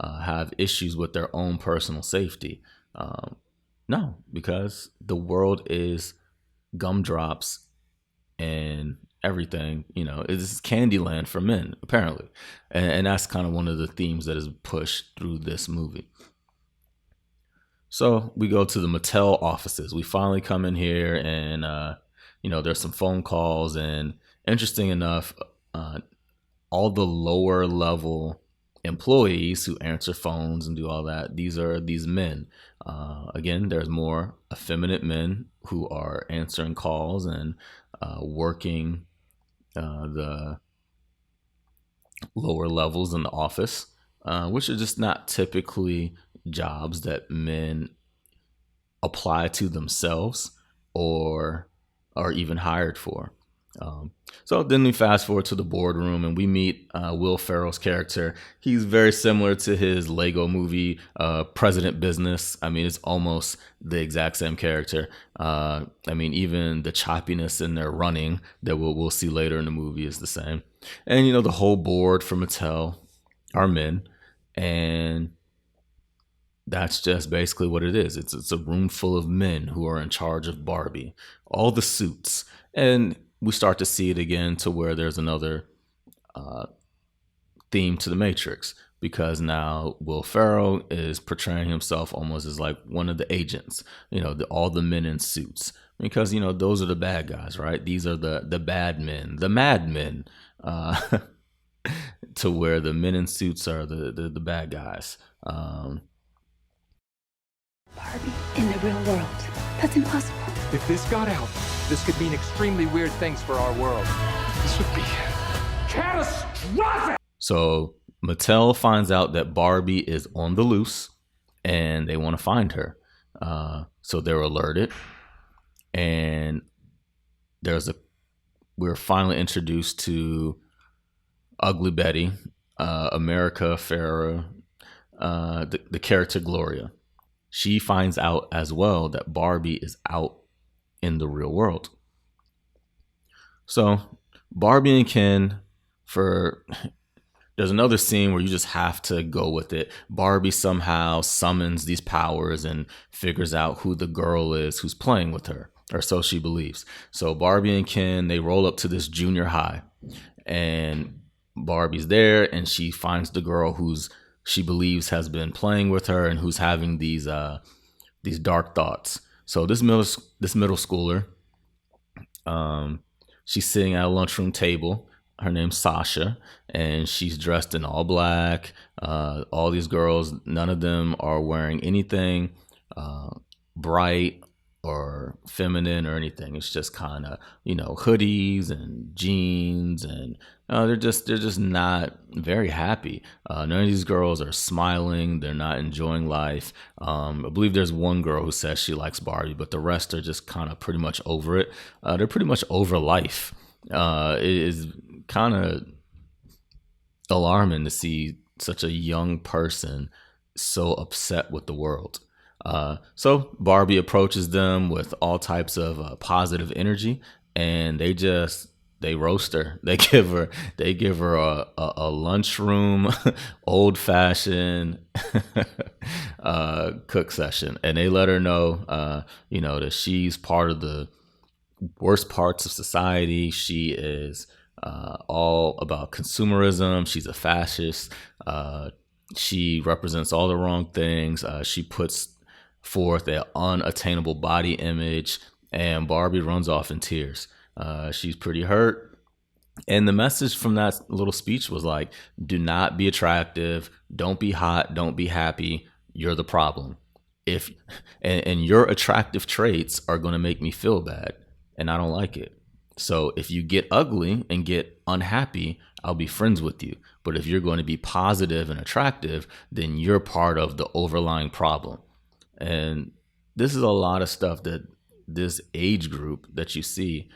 S8: have issues with their own personal safety. No, because the world is gumdrops and everything, you know, it's Candyland for men, apparently. And that's kind of one of the themes that is pushed through this movie. So we go to the Mattel offices. We finally come in here and, you know, there's some phone calls, and interesting enough, all the lower level employees who answer phones and do all that, these are these men. Again, there's more effeminate men who are answering calls and working the lower levels in the office, which are just not typically jobs that men apply to themselves or are even hired for. So then we fast forward to the boardroom and we meet Will Ferrell's character. He's very similar to his Lego movie, President Business. I mean, it's almost the exact same character. I mean, even the choppiness in their running that we'll see later in the movie is the same. And, you know, the whole board for Mattel are men. And that's just basically what it is. It's a room full of men who are in charge of Barbie. All the suits. And we start to see it again to where there's another theme to the Matrix, because now Will Ferrell is portraying himself almost as like one of the agents, you know, all the men in suits, because, you know, those are the bad guys, right? These are the bad men, the mad men, to where the men in suits are the bad guys.
S2: Barbie in the real world. That's impossible.
S5: If this got out, this could mean extremely weird things for our world. This would be catastrophic!
S8: So Mattel finds out that Barbie is on the loose and they want to find her. So they're alerted, and we're finally introduced to Ugly Betty, America Ferrera, the character Gloria. She finds out as well that Barbie is out in the real world. So Barbie and Ken, there's another scene where you just have to go with it. Barbie somehow summons these powers and figures out who the girl is who's playing with her, or so she believes. So Barbie and Ken, they roll up to this junior high, and Barbie's there, and she finds the girl she believes has been playing with her and who's having these dark thoughts. So this middle schooler, she's sitting at a lunchroom table. Her name's Sasha, and she's dressed in all black. All these girls, none of them are wearing anything bright or feminine or anything. It's just kind of, you know, hoodies and jeans, and they're just not very happy. None of these girls are smiling. They're not enjoying life. I believe there's one girl who says she likes Barbie, but the rest are just kind of pretty much over it. They're pretty much over life. It is kind of alarming to see such a young person so upset with the world. So Barbie approaches them with all types of positive energy, and they roast her. They give her a lunchroom, old fashioned cook session, and they let her know, you know, that she's part of the worst parts of society. She is all about consumerism. She's a fascist. She represents all the wrong things. She puts forth an unattainable body image, and Barbie runs off in tears. She's pretty hurt. And the message from that little speech was like, do not be attractive. Don't be hot. Don't be happy. You're the problem. And your attractive traits are going to make me feel bad, and I don't like it. So if you get ugly and get unhappy, I'll be friends with you. But if you're going to be positive and attractive, then you're part of the overlying problem. And this is a lot of stuff that this age group that you see,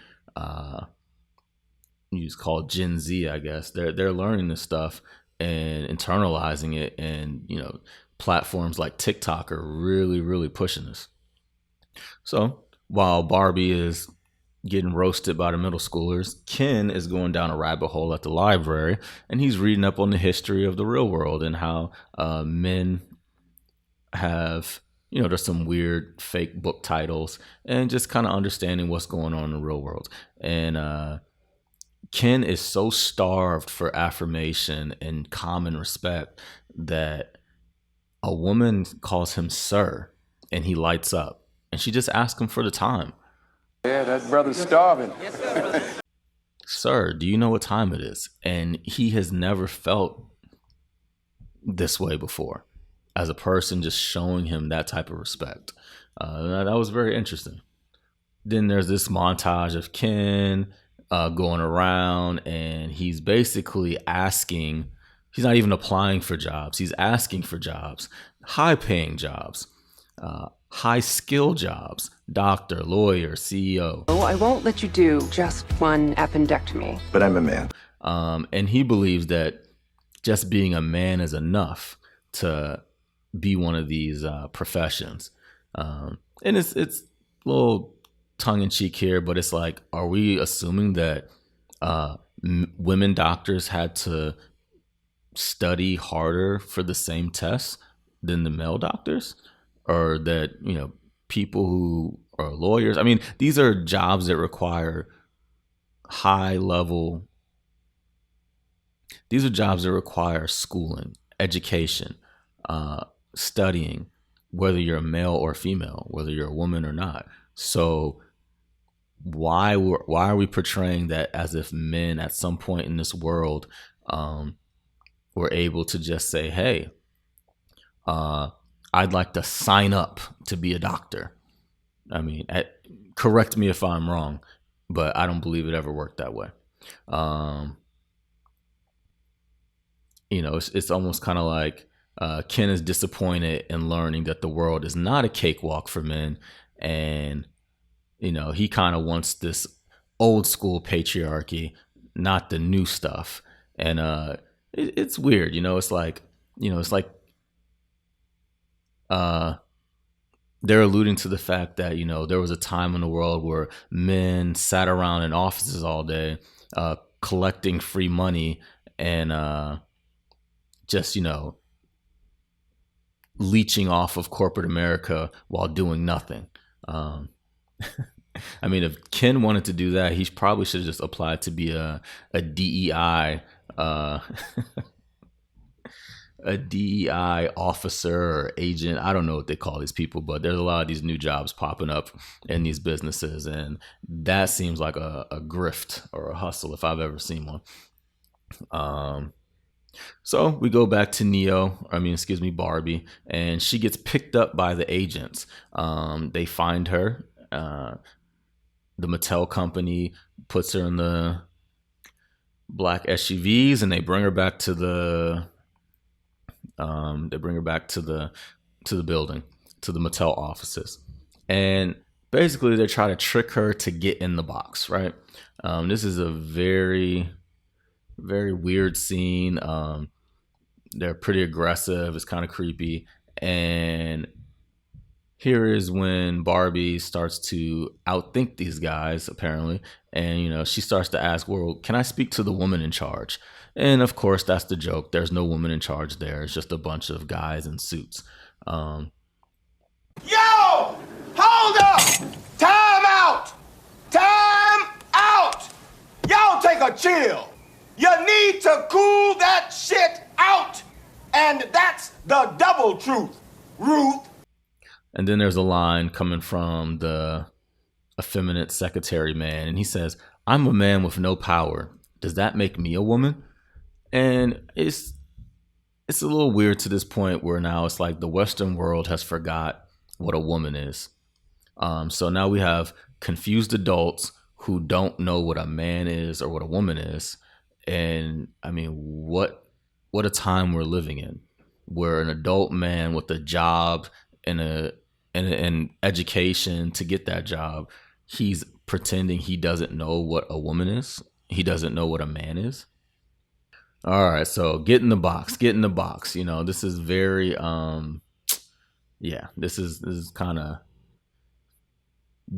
S8: you just call Gen Z, I guess. They're learning this stuff and internalizing it, and platforms like TikTok are really, really pushing this. So while Barbie is getting roasted by the middle schoolers, Ken is going down a rabbit hole at the library, and he's reading up on the history of the real world and how men have, there's some weird fake book titles, and just kind of understanding what's going on in the real world. And Ken is so starved for affirmation and common respect that a woman calls him sir, and he lights up, and she just asks him for the time.
S6: Yeah, that brother's starving.
S8: Sir, do you know what time it is? And he has never felt this way before, as a person just showing him that type of respect. That was very interesting. Then there's this montage of Ken going around, and he's basically asking, he's not even applying for jobs. He's asking for jobs, high-paying jobs, high-skill jobs, doctor, lawyer, CEO.
S19: Oh, I won't let you do just one appendectomy.
S14: But I'm a man.
S8: And he believes that just being a man is enough to be one of these professions. And it's a little tongue-in-cheek here, but it's like, are we assuming that women doctors had to study harder for the same tests than the male doctors? Or that, people who are lawyers, I mean, these are jobs that require these are jobs that require schooling, education, studying, whether you're a male or female, whether you're a woman or not. So why are we portraying that as if men at some point in this world were able to just say, hey, I'd like to sign up to be a doctor? I mean, correct me if I'm wrong, but I don't believe it ever worked that way. It's almost kind of like Ken is disappointed in learning that the world is not a cakewalk for men, and he kind of wants this old school patriarchy, not the new stuff. And it's weird, it's like they're alluding to the fact that, there was a time in the world where men sat around in offices all day, collecting free money and just, leeching off of corporate America while doing nothing. I mean, if Ken wanted to do that, he probably should have just applied to be a DEI a DEI officer or agent. I don't know what they call these people, but there's a lot of these new jobs popping up in these businesses, and that seems like a grift or a hustle if I've ever seen one. So we go back to Barbie, and she gets picked up by the agents. They find her. The Mattel company puts her in the black SUVs, and they bring her back to the building, to the Mattel offices. And basically they try to trick her to get in the box, right? This is a very, very weird scene. They're pretty aggressive. It's kind of creepy. And here is when Barbie starts to outthink these guys, apparently. And, she starts to ask, well, can I speak to the woman in charge? And of course, that's the joke. There's no woman in charge there. It's just a bunch of guys in suits.
S10: Yo! Hold up! Time out! Time
S7: chill. You need to cool that shit out. And that's the double truth, Ruth.
S8: And then there's a line coming from the effeminate secretary man, and he says, "I'm a man with no power. Does that make me a woman?" And it's a little weird to this point where now it's like the Western world has forgot what a woman is. So now we have confused adults who don't know what a man is or what a woman is. And I mean, what a time we're living in, where an adult man with a job and an education to get that job, he's pretending he doesn't know what a woman is. He doesn't know what a man is. All right, so get in the box. You know, this is very this is kind of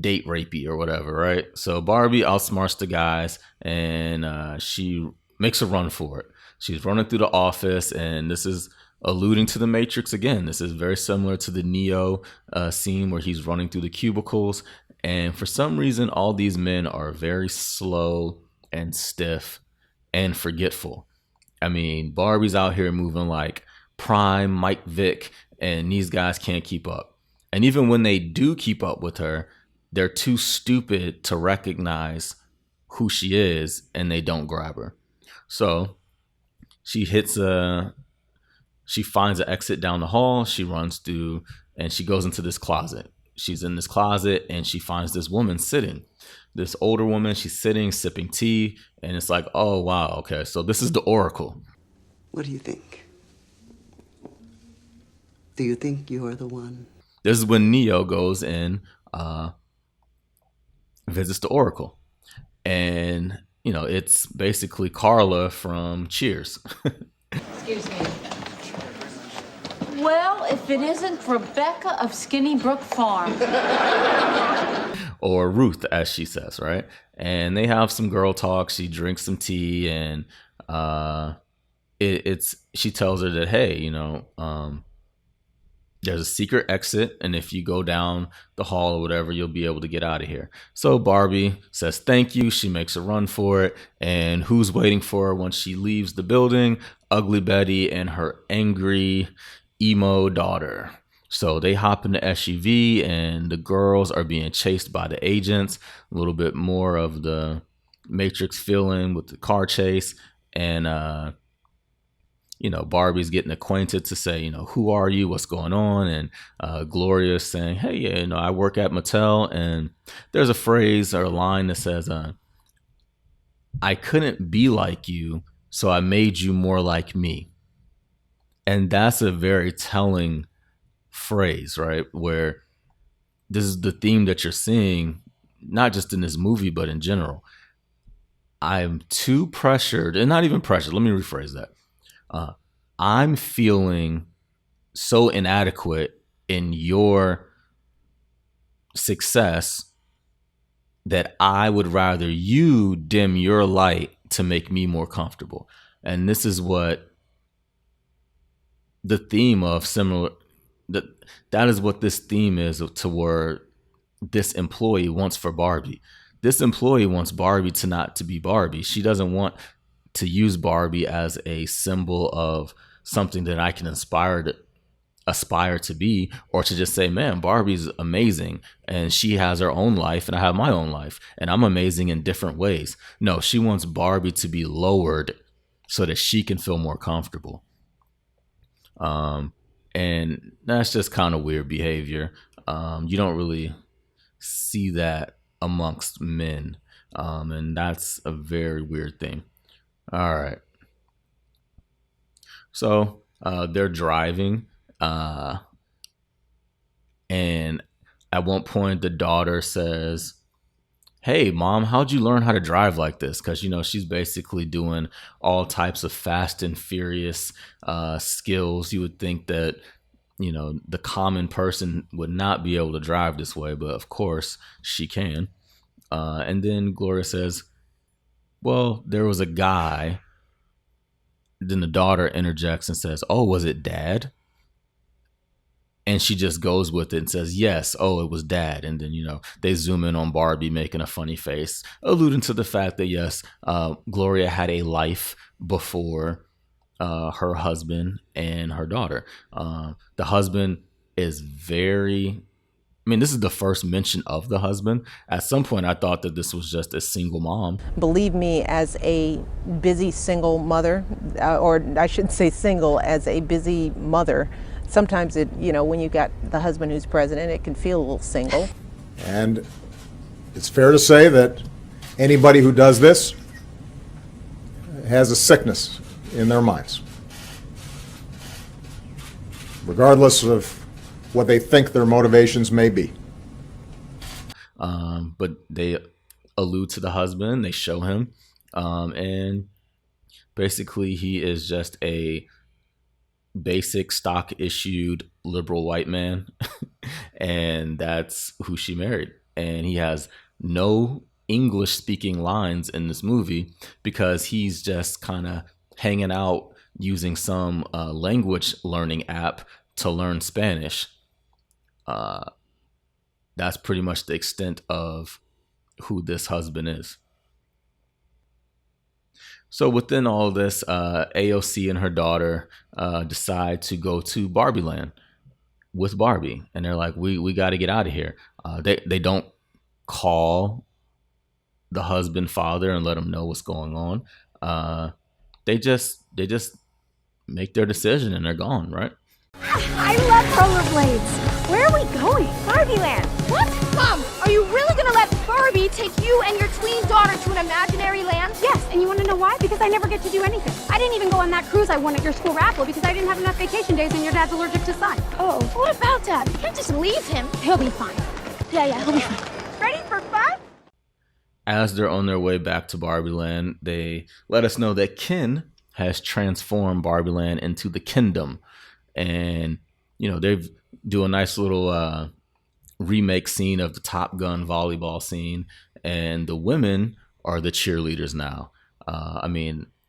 S8: date rapey or whatever, right? So Barbie outsmarts the guys, and she makes a run for it. She's running through the office, and this is alluding to the Matrix again. This is very similar to the Neo scene where he's running through the cubicles, and for some reason all these men are very slow and stiff and forgetful. I mean, Barbie's out here moving like prime Mike Vick, and these guys can't keep up. And even when they do keep up with her, they're too stupid to recognize who she is, and they don't grab her. So she finds an exit down the hall. She runs through, and she goes into this closet. She's in this closet, and she finds this woman sitting. This older woman, she's sitting, sipping tea, and it's like, oh, wow, okay, so this is the Oracle.
S12: What do you think? Do you think you are the one?
S8: This is when Neo goes and visits the Oracle. And, you know, it's basically Carla from Cheers.
S23: Excuse me. Well, if it isn't Rebecca of Skinny Brook Farm.
S8: Or Ruth, as she says, right? And they have some girl talk. She drinks some tea, and she tells her that, hey, you know, there's a secret exit, and if you go down the hall or whatever, you'll be able to get out of here. So Barbie says thank you. She makes a run for it, and who's waiting for her once she leaves the building? Ugly Betty and her angry emo daughter. So they hop in the SUV, and the girls are being chased by the agents. A little bit more of the Matrix feeling with the car chase, and you know, Barbie's getting acquainted to say, you know, who are you? What's going on? And Gloria's saying, hey, yeah, you know, I work at Mattel. And there's a phrase or a line that says, I couldn't be like you, so I made you more like me. And that's a very telling phrase, right? Where this is the theme that you're seeing, not just in this movie, but in general. I'm too pressured, and not even pressured. Let me rephrase that. I'm feeling so inadequate in your success that I would rather you dim your light to make me more comfortable. And this is what the theme of that is what this theme is toward this employee wants for Barbie. This employee wants Barbie to not to be Barbie. She doesn't want to use Barbie as a symbol of something that I can aspire to be, or to just say, man, Barbie's amazing and she has her own life and I have my own life and I'm amazing in different ways. No, she wants Barbie to be lowered so that she can feel more comfortable. And that's just kind of weird behavior. You don't really see that amongst men. And that's a very weird thing. All right. So they're driving. And at one point, the daughter says, hey, Mom, how'd you learn how to drive like this? Because, you know, she's basically doing all types of fast and furious skills. You would think that, you know, the common person would not be able to drive this way. But, of course, she can. And then Gloria says, well, there was a guy. Then the daughter interjects and says, oh, was it Dad? And she just goes with it and says, yes, oh, it was dad. And then, they zoom in on Barbie making a funny face, alluding to the fact that, yes, Gloria had a life before her husband and her daughter. The husband is this is the first mention of the husband. At some point, I thought that this was just a single mom.
S13: Believe me, as a busy single mother, or I shouldn't say single, as a busy mother, sometimes when you got the husband who's president, it can feel a little single.
S15: And it's fair to say that anybody who does this has a sickness in their minds, regardless of what they think their motivations may be.
S8: But they allude to the husband, they show him, and basically he is just a basic stock issued liberal white man, and that's who she married. And he has no English speaking lines in this movie because he's just kind of hanging out using some language learning app to learn Spanish. That's pretty much the extent of who this husband is. So within all of this, AOC and her daughter decide to go to Barbie Land with Barbie. And they're like, we got to get out of here. They don't call the husband father and let him know what's going on. They just make their decision and they're gone, right?
S16: I love rollerblades. Where are we going? Barbie Land. What? Mom, are you really gonna let Barbie take you and your tween daughter to an imaginary land? Yes, and you wanna know why? Because I never get to do anything. I didn't even go on that cruise I won at your school raffle because I didn't have enough vacation days and your dad's allergic to sun. Oh. What about Dad? You can't just leave him. He'll be fine. Yeah, he'll be fine. Ready for fun?
S8: As they're on their way back to Barbie Land, they let us know that Ken has transformed Barbie Land into the KenDom. And, they do a nice little remake scene of the Top Gun volleyball scene. And the women are the cheerleaders now.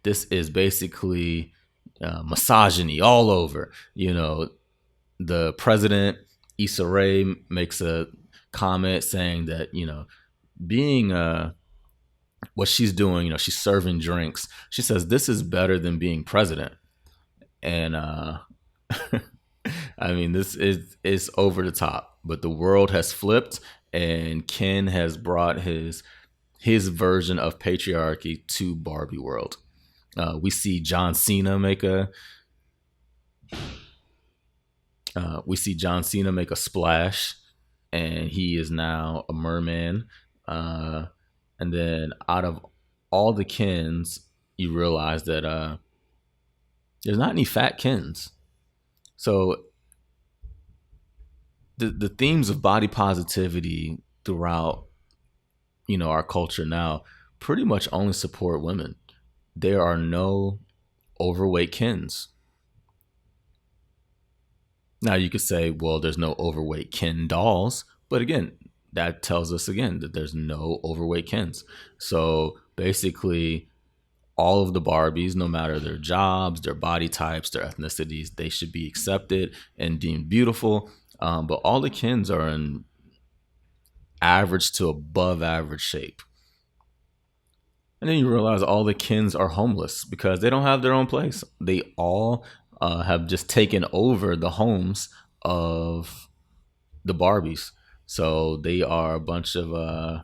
S8: This is basically misogyny all over. The president, Issa Rae, makes a comment saying that, being what she's doing, she's serving drinks. She says this is better than being president. And this is over the top, but the world has flipped and Ken has brought his version of patriarchy to Barbie World. We see John Cena make a splash, and he is now a merman. And then out of all the Kens, you realize that there's not any fat Kens. So the themes of body positivity throughout, our culture now pretty much only support women. There are no overweight Kens. Now you could say, well, there's no overweight Ken dolls, but again, that tells us again that there's no overweight Kens. So basically, all of the Barbies, no matter their jobs, their body types, their ethnicities, they should be accepted and deemed beautiful. But all the Kens are in average to above average shape. And then you realize all the Kens are homeless because they don't have their own place. They all have just taken over the homes of the Barbies. So they are a bunch of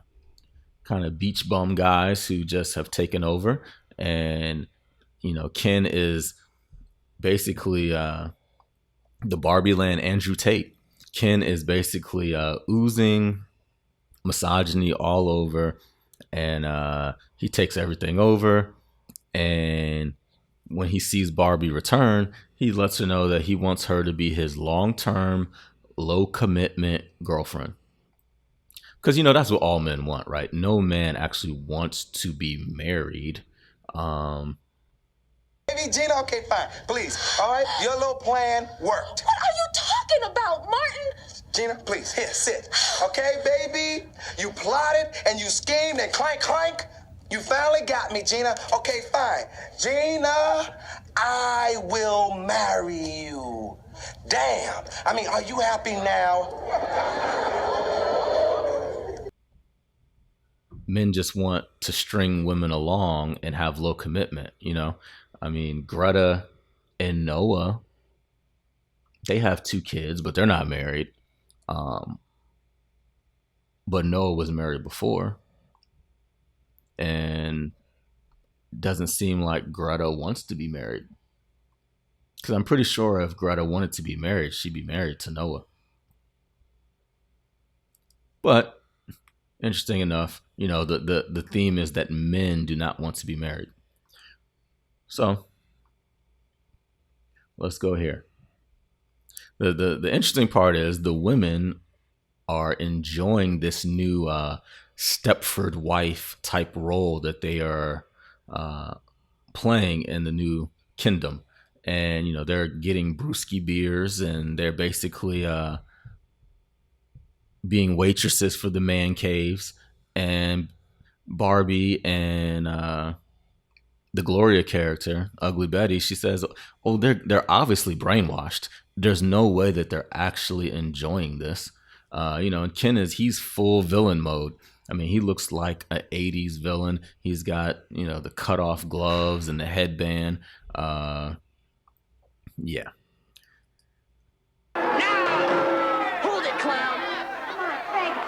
S8: kind of beach bum guys who just have taken over. And, Ken is basically the Barbie Land Andrew Tate. Ken is basically oozing misogyny all over, and he takes everything over. And when he sees Barbie return, he lets her know that he wants her to be his long-term, low-commitment girlfriend. Because, that's what all men want, right? No man actually wants to be married.
S7: Baby Gina, okay, fine. Please, all right? Your little plan worked.
S16: What are you talking about, Martin?
S7: Gina, please, here, sit. Okay, baby? You plotted and you schemed and clank, clank. You finally got me, Gina. Okay, fine. Gina, I will marry you. Damn. I mean, are you happy now?
S8: Men just want to string women along and have low commitment, you know? I mean, Greta and Noah, they have 2 kids, but they're not married. But Noah was married before. And doesn't seem like Greta wants to be married. Because I'm pretty sure if Greta wanted to be married, she'd be married to Noah. But interesting enough, you know, the theme is that men do not want to be married. So let's go here. The interesting part is the women are enjoying this new Stepford wife type role that they are playing in the new KenDom. And, you know, they're getting brewski beers and they're basically being waitresses for the man caves. And Barbie and the Gloria character, Ugly Betty, she says, oh, they're obviously brainwashed. There's no way that they're actually enjoying this. You know, and Ken he's full villain mode. I mean, he looks like an 80s villain. He's got, you know, the cut off gloves and the headband. Yeah.
S16: Hold it, clown! Come on,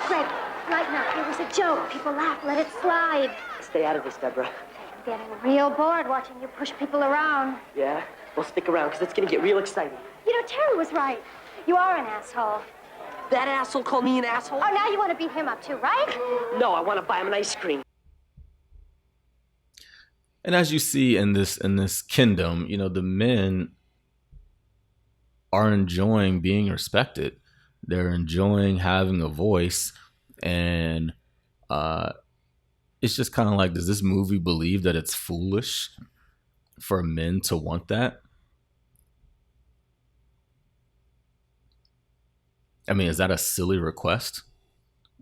S16: Greg, lighten up. It was a joke. People laugh. Let it slide.
S11: Stay out of this, Deborah.
S16: I'm getting real bored watching you push people around.
S11: Yeah? Well, stick around, because it's going to get real exciting.
S16: You know, Terry was right. You are an asshole.
S11: That asshole called me an asshole?
S16: Oh, now you want to beat him up too, right?
S11: No, I want to buy him an ice cream.
S8: And as you see in this KenDom, you know, the men are enjoying being respected. They're enjoying having a voice. And it's just kind of like, does this movie believe that it's foolish for men to want that? I mean, is that a silly request?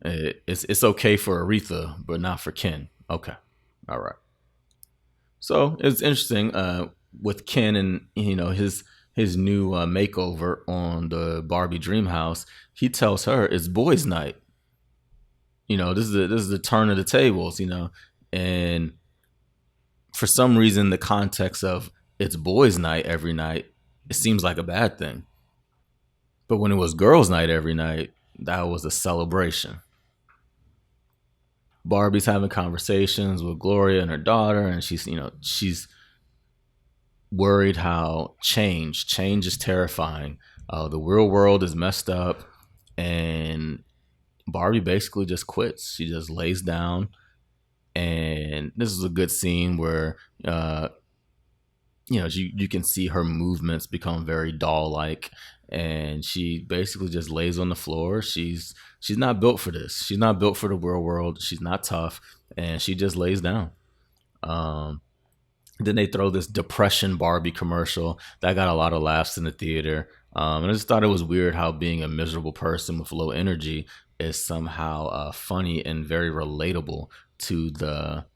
S8: It's okay for Aretha, but not for Ken. Okay. All right. So it's interesting with Ken and, you know, his new makeover on the Barbie dream house. He tells her it's boys' night. You know, this is the turn of the tables, you know, and for some reason, the context of it's boys' night every night, it seems like a bad thing. But when it was girls' night every night, that was a celebration. Barbie's having conversations with Gloria and her daughter, and she's worried how change is terrifying. The real world is messed up, and Barbie basically just quits. She just lays down, and this is a good scene where you can see her movements become very doll-like, and she basically just lays on the floor. She's not built for this. She's not built for the real world. She's not tough, and she just lays down. Then they throw this Depression Barbie commercial that got a lot of laughs in the theater. And I just thought it was weird how being a miserable person with low energy is somehow funny and very relatable to the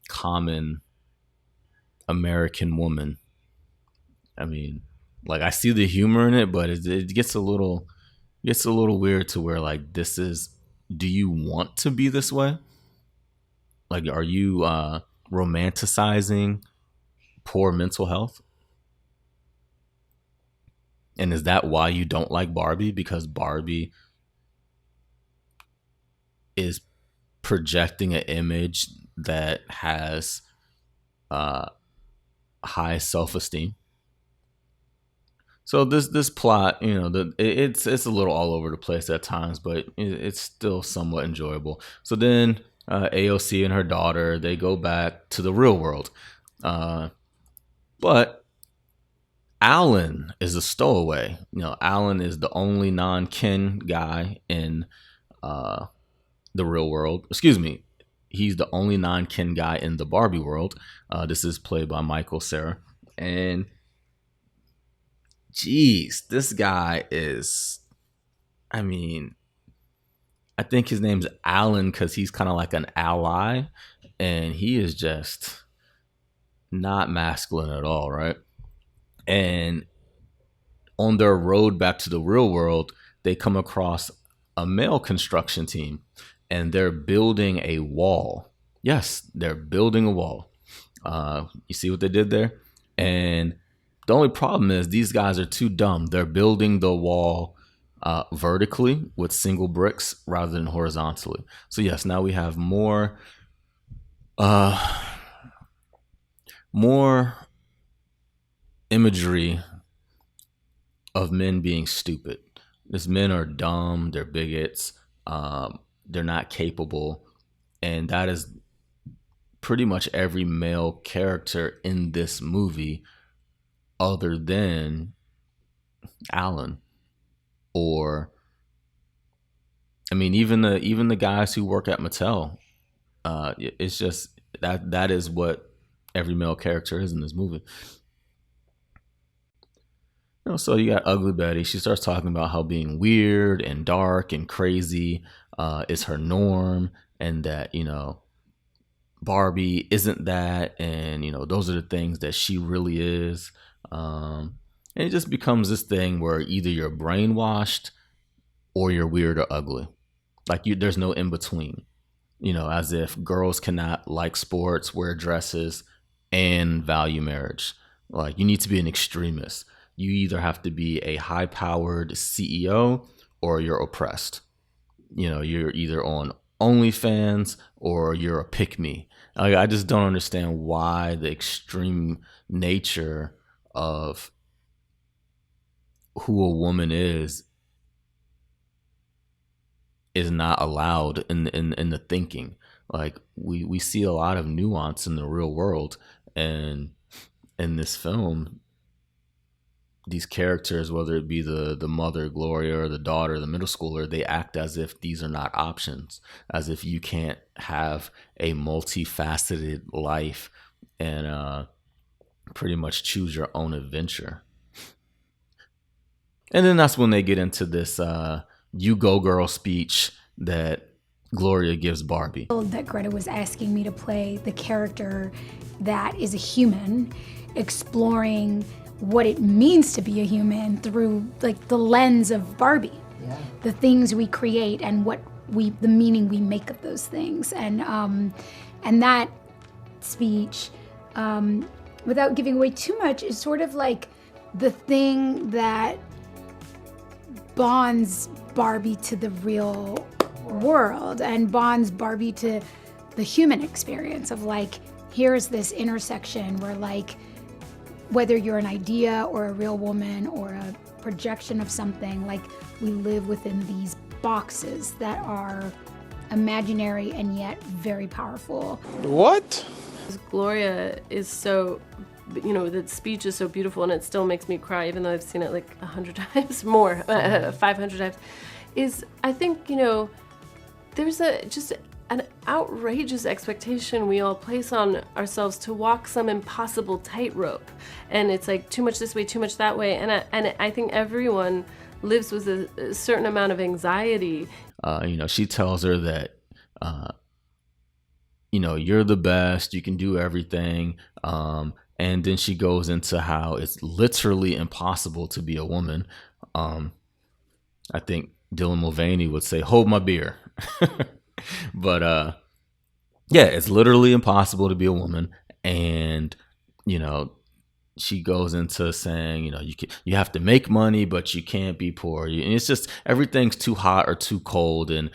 S8: common American woman. I mean, like, I see the humor in it, but it gets a little weird to where, like, do you want to be this way? Like, are you romanticizing poor mental health? And is that why you don't like Barbie? Because Barbie is projecting an image that has high self-esteem. So this plot, you know, it's a little all over the place at times, but it's still somewhat enjoyable. So then AOC and her daughter, they go back to the real world. But Alan is a stowaway. You know, Alan is the only non-Ken guy in the real world. Excuse me. He's the only non-Ken guy in the Barbie world. This is played by Michael Cera. And geez, this guy is, I mean, I think his name's Alan because he's kind of like an ally. And he is just not masculine at all, right? And on their road back to the real world, they come across a male construction team, and they're building a wall. Yes, they're building a wall. You see what they did there? And the only problem is these guys are too dumb. They're building the wall vertically with single bricks rather than horizontally. So yes, now we have more imagery of men being stupid. These men are dumb, they're bigots, they're not capable, and that is pretty much every male character in this movie other than Alan. Or I mean, even the guys who work at Mattel. It's just that is what every male character is in this movie. So you got Ugly Betty. She starts talking about how being weird and dark and crazy is her norm, and that, Barbie isn't that, and those are the things that she really is. And it just becomes this thing where either you're brainwashed or you're weird or ugly. Like there's no in between. As if girls cannot like sports, wear dresses, and value marriage. Like you need to be an extremist. You either have to be a high-powered CEO or you're oppressed. You're either on OnlyFans or you're a pick-me. I just don't understand why the extreme nature of who a woman is not allowed in the thinking. Like we see a lot of nuance in the real world, and in this film, these characters, whether it be the mother Gloria or the daughter, the middle schooler, they act as if these are not options, as if you can't have a multifaceted life and pretty much choose your own adventure. And then that's when they get into this "you go girl" speech that Gloria gives Barbie.
S16: That Greta was asking me to play the character that is a human, exploring what it means to be a human through like the lens of Barbie. Yeah. The things we create and the meaning we make of those things. And that speech, without giving away too much, is sort of like the thing that bonds Barbie to the real world and bonds Barbie to the human experience of like, here's this intersection where like, whether you're an idea or a real woman or a projection of something, like we live within these boxes that are imaginary and yet very powerful.
S10: What?
S17: Gloria is so, the speech is so beautiful, and it still makes me cry, even though I've seen it like 100 times more, 500 times, is I think, there's just an outrageous expectation we all place on ourselves to walk some impossible tightrope. And it's like too much this way, too much that way. And I think everyone lives with a certain amount of anxiety.
S8: She tells her that, you're the best, you can do everything. And then she goes into how it's literally impossible to be a woman. I think Dylan Mulvaney would say, "Hold my beer." But yeah, it's literally impossible to be a woman. And she goes into saying, you have to make money, but you can't be poor. And it's just everything's too hot or too cold. And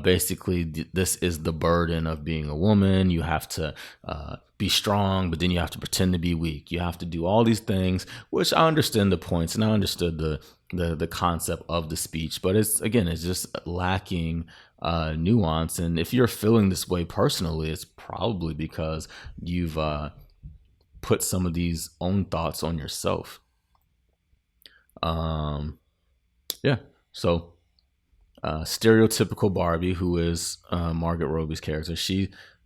S8: basically, this is the burden of being a woman. You have to be strong, but then you have to pretend to be weak. You have to do all these things, which I understand the points, and I understood the concept of the speech. But it's just lacking nuance. And if you're feeling this way personally, it's probably because you've put some of these own thoughts on yourself. So stereotypical Barbie, who is Margot Robbie's character,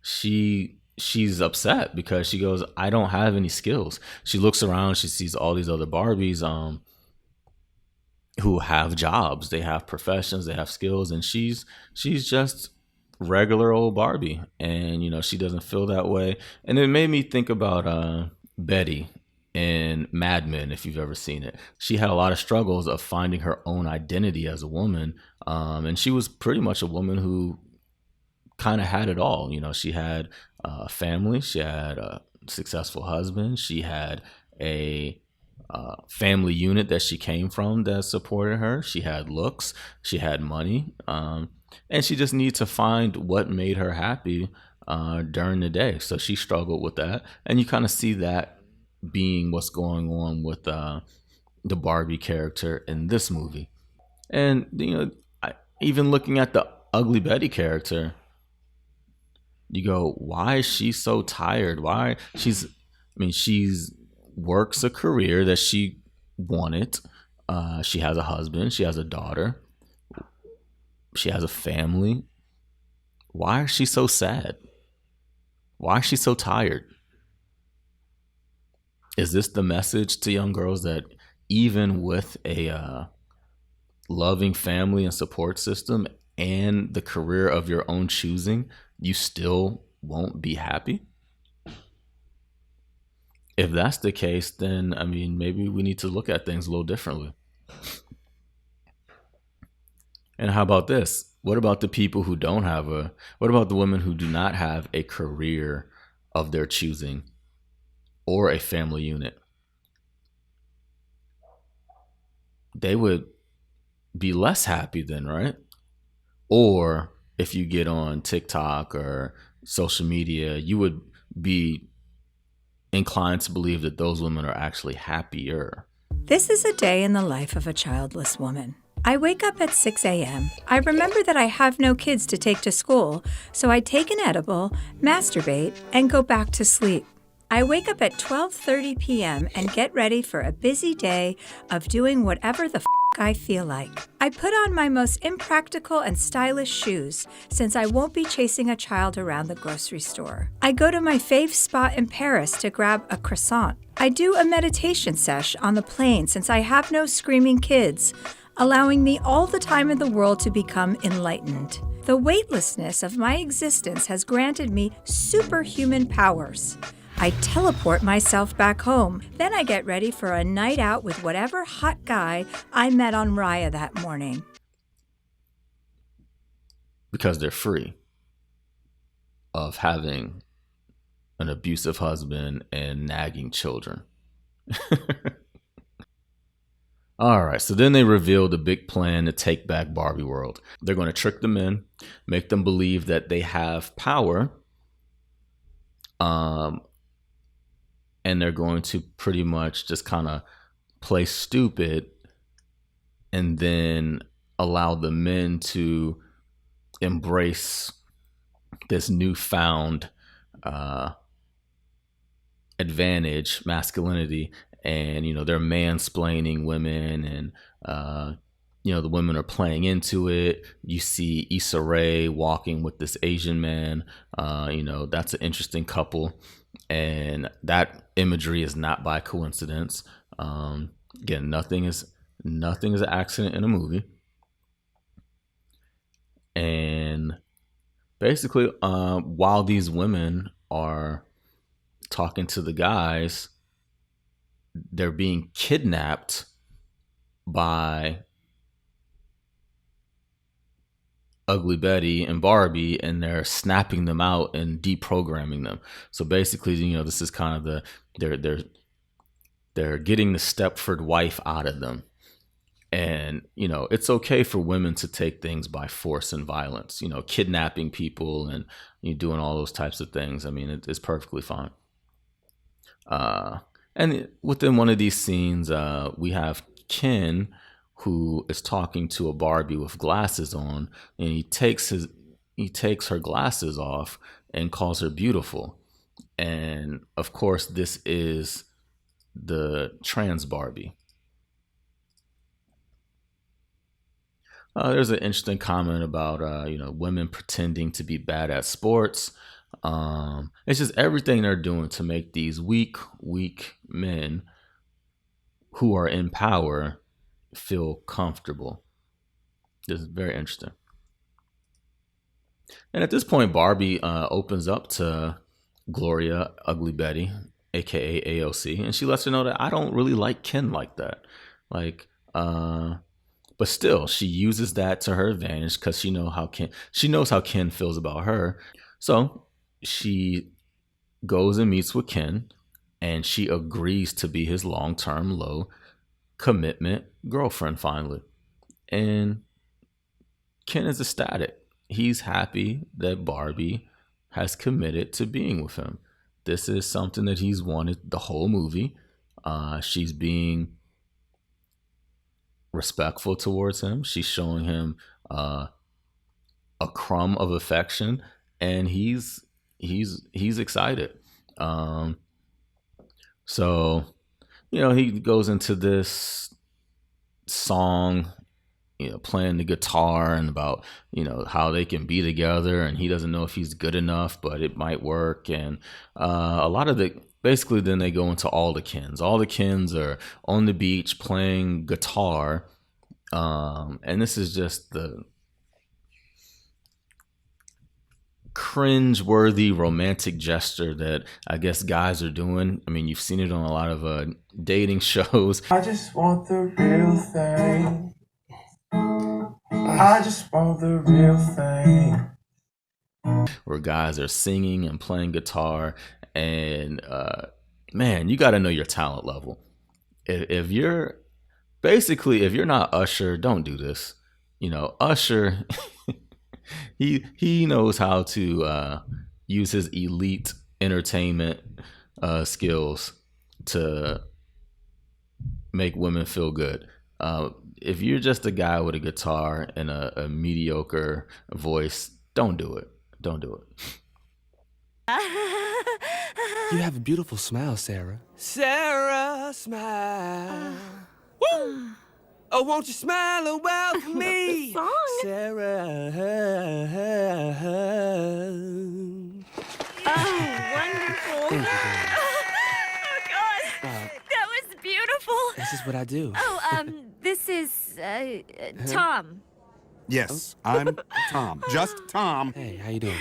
S8: she's upset because she goes, "I don't have any skills." She looks around, she sees all these other Barbies who have jobs, they have professions, they have skills, and she's just regular old Barbie, and she doesn't feel that way. And it made me think about Betty in Mad Men, if you've ever seen it. She had a lot of struggles of finding her own identity as a woman, and she was pretty much a woman who kind of had it all. She had a family, she had a successful husband, she had a family unit that she came from that supported her, she had looks, she had money, and she just needed to find what made her happy during the day. So she struggled with that, and you kind of see that being what's going on with the Barbie character in this movie. And even looking at the Ugly Betty character, you go, why is she so tired? She's works a career that she wanted. She has a husband, she has a daughter, she has a family. Why is she so sad? Why is she so tired? Is this the message to young girls, that even with a loving family and support system and the career of your own choosing, you still won't be happy? If that's the case, then maybe we need to look at things a little differently. And how about this? What about the people who don't have what about the women who do not have a career of their choosing or a family unit? They would be less happy then, right? Or if you get on TikTok or social media, you would be inclined to believe that those women are actually happier.
S18: This is a day in the life of a childless woman. I wake up at 6 a.m. I remember that I have no kids to take to school, so I take an edible, masturbate, and go back to sleep. I wake up at 12:30 p.m. and get ready for a busy day of doing whatever the I feel like. I put on my most impractical and stylish shoes, since I won't be chasing a child around the grocery store. I go to my fave spot in Paris to grab a croissant. I do a meditation sesh on the plane, since I have no screaming kids, allowing me all the time in the world to become enlightened. The weightlessness of my existence has granted me superhuman powers. I teleport myself back home. Then I get ready for a night out with whatever hot guy I met on Raya that morning.
S8: Because they're free of having an abusive husband and nagging children. All right, so then they revealed a big plan to take back Barbie World. They're going to trick the men, make them believe that they have power, and they're going to pretty much just kind of play stupid and then allow the men to embrace this newfound advantage, masculinity, and they're mansplaining women, and the women are playing into it. You see Issa Rae walking with this Asian man. That's an interesting couple, and that imagery is not by coincidence. Again, nothing is an accident in a movie. And basically, while these women are talking to the guys, they're being kidnapped by Ugly Betty and Barbie, and they're snapping them out and deprogramming them. So basically, this is kind of they're getting the Stepford wife out of them. And, it's okay for women to take things by force and violence, kidnapping people and doing all those types of things. It's perfectly fine. And within one of these scenes, we have Ken, who is talking to a Barbie with glasses on, and he takes her glasses off and calls her beautiful. And of course, this is the trans Barbie. There's an interesting comment about women pretending to be bad at sports. It's just everything they're doing to make these weak men who are in power feel comfortable. This is very interesting. And at this point, Barbie opens up to Gloria Ugly Betty, aka AOC, and she lets her know that I don't really like Ken like that. Like, but still, she uses that to her advantage because she knows how Ken feels about her. So she goes and meets with Ken, and she agrees to be his long-term, low commitment girlfriend finally. And Ken is ecstatic. He's happy that Barbie has committed to being with him. This is something that he's wanted the whole movie. She's being respectful towards him. She's showing him a crumb of affection, and he's excited. So, he goes into this song, playing the guitar and about, how they can be together, and he doesn't know if he's good enough, but it might work. And a lot of basically then they go into all the Kens. All the Kens are on the beach playing guitar. And this is just the cringe-worthy romantic gesture that I guess guys are doing. I mean, you've seen it on a lot of dating shows.
S4: I just want the real thing. I just want the real thing.
S8: Where guys are singing and playing guitar, and man, you got to know your talent level. If you're not Usher, don't do this. Usher, he knows how to use his elite entertainment skills to make women feel good. If you're just a guy with a guitar and a mediocre voice, don't do it. Don't do it.
S20: You have a beautiful smile, Sarah. Sarah, smile. Woo! Oh, won't you smile and welcome me?
S16: Song.
S20: Sarah.
S16: Oh, wonderful.
S20: Thank you, baby.
S16: Oh, God. That was beautiful.
S20: This is what I do.
S16: Oh, this is, Tom.
S21: Yes, I'm Tom. Just Tom.
S20: Hey, how you doing?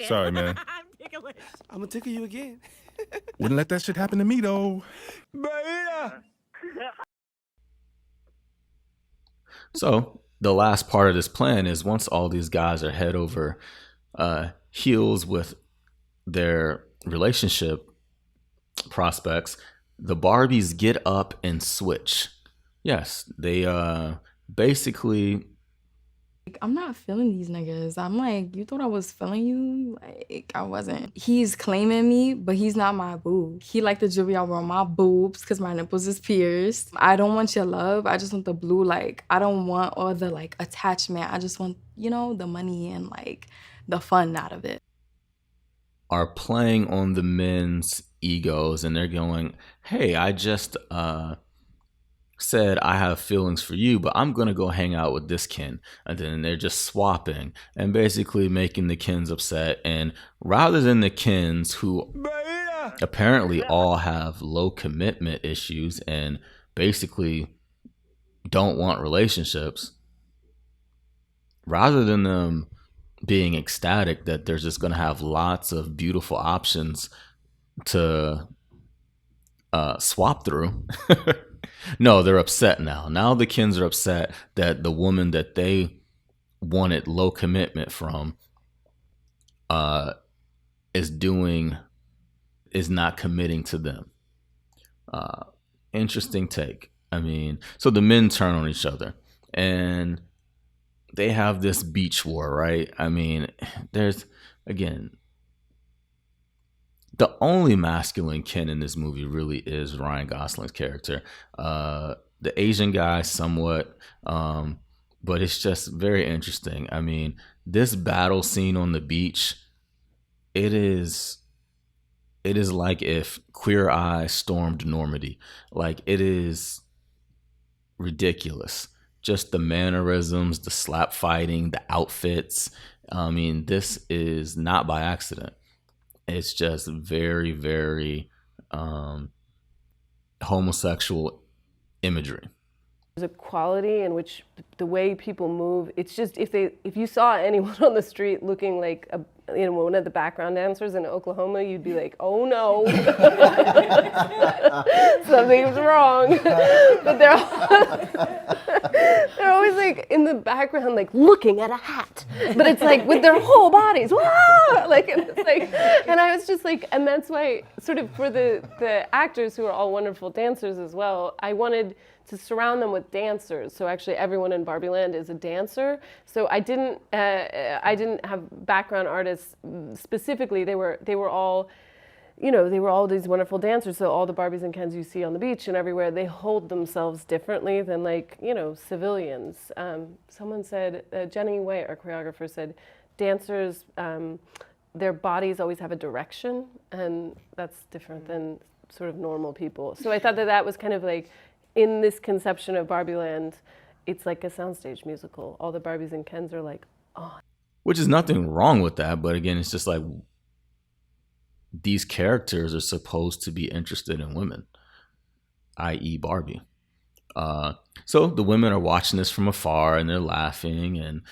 S21: Sorry, man.
S20: I'm gonna tickle you again.
S21: Wouldn't let that shit happen to me, though.
S8: So the last part of this plan is once all these guys are head over heels with their relationship prospects, the Barbies get up and switch. Yes, they basically...
S24: I'm not feeling these niggas. I'm like, you thought I was feeling you? Like, I wasn't. He's claiming me, but he's not my boo. He like the jewelry I wear on my boobs because my nipples is pierced. I don't want your love. I just want the blue. Like, I don't want all the, like, attachment. I just want, the money and, like, the fun out of it.
S8: Are playing on the men's egos, and they're going, hey, I just said I have feelings for you, but I'm gonna go hang out with this Ken. And then they're just swapping and basically making the Kens upset. And rather than the Kens, who apparently all have low commitment issues and basically don't want relationships, rather than them being ecstatic that they're just gonna have lots of beautiful options to swap through, no, they're upset now. Now the Kens are upset that the woman that they wanted low commitment from is not committing to them. Interesting take. I mean, so the men turn on each other, and they have this beach war, right? I mean, there's, again, the only masculine Ken in this movie really is Ryan Gosling's character. The Asian guy somewhat, but it's just very interesting. I mean, this battle scene on the beach, it is like if Queer Eye stormed Normandy. Like, it is ridiculous. Just the mannerisms, the slap fighting, the outfits. I mean, this is not by accident. It's just very, very homosexual imagery.
S17: There's a quality in which the way people move, it's just, if you saw anyone on the street looking like one of the background dancers in Oklahoma, you'd be like, oh no, something's wrong. But they're always like in the background, like looking at a hat, but it's like with their whole bodies, wah! Like, it's like, and I was just like, and that's why sort of for the actors who are all wonderful dancers as well, I wanted to surround them with dancers. So actually everyone in Barbie Land is a dancer. So I didn't have background artists specifically. They were all, they were all these wonderful dancers. So all the Barbies and Kens you see on the beach and everywhere, they hold themselves differently than civilians. Someone said, Jenny White, our choreographer, said, dancers, their bodies always have a direction, and that's different than sort of normal people. So I thought that was kind of like, in this conception of Barbie Land, it's like a soundstage musical. All the Barbies and Kens are like, oh.
S8: Which is nothing wrong with that, but again, it's just like these characters are supposed to be interested in women, i.e. Barbie. So the women are watching this from afar and they're laughing and,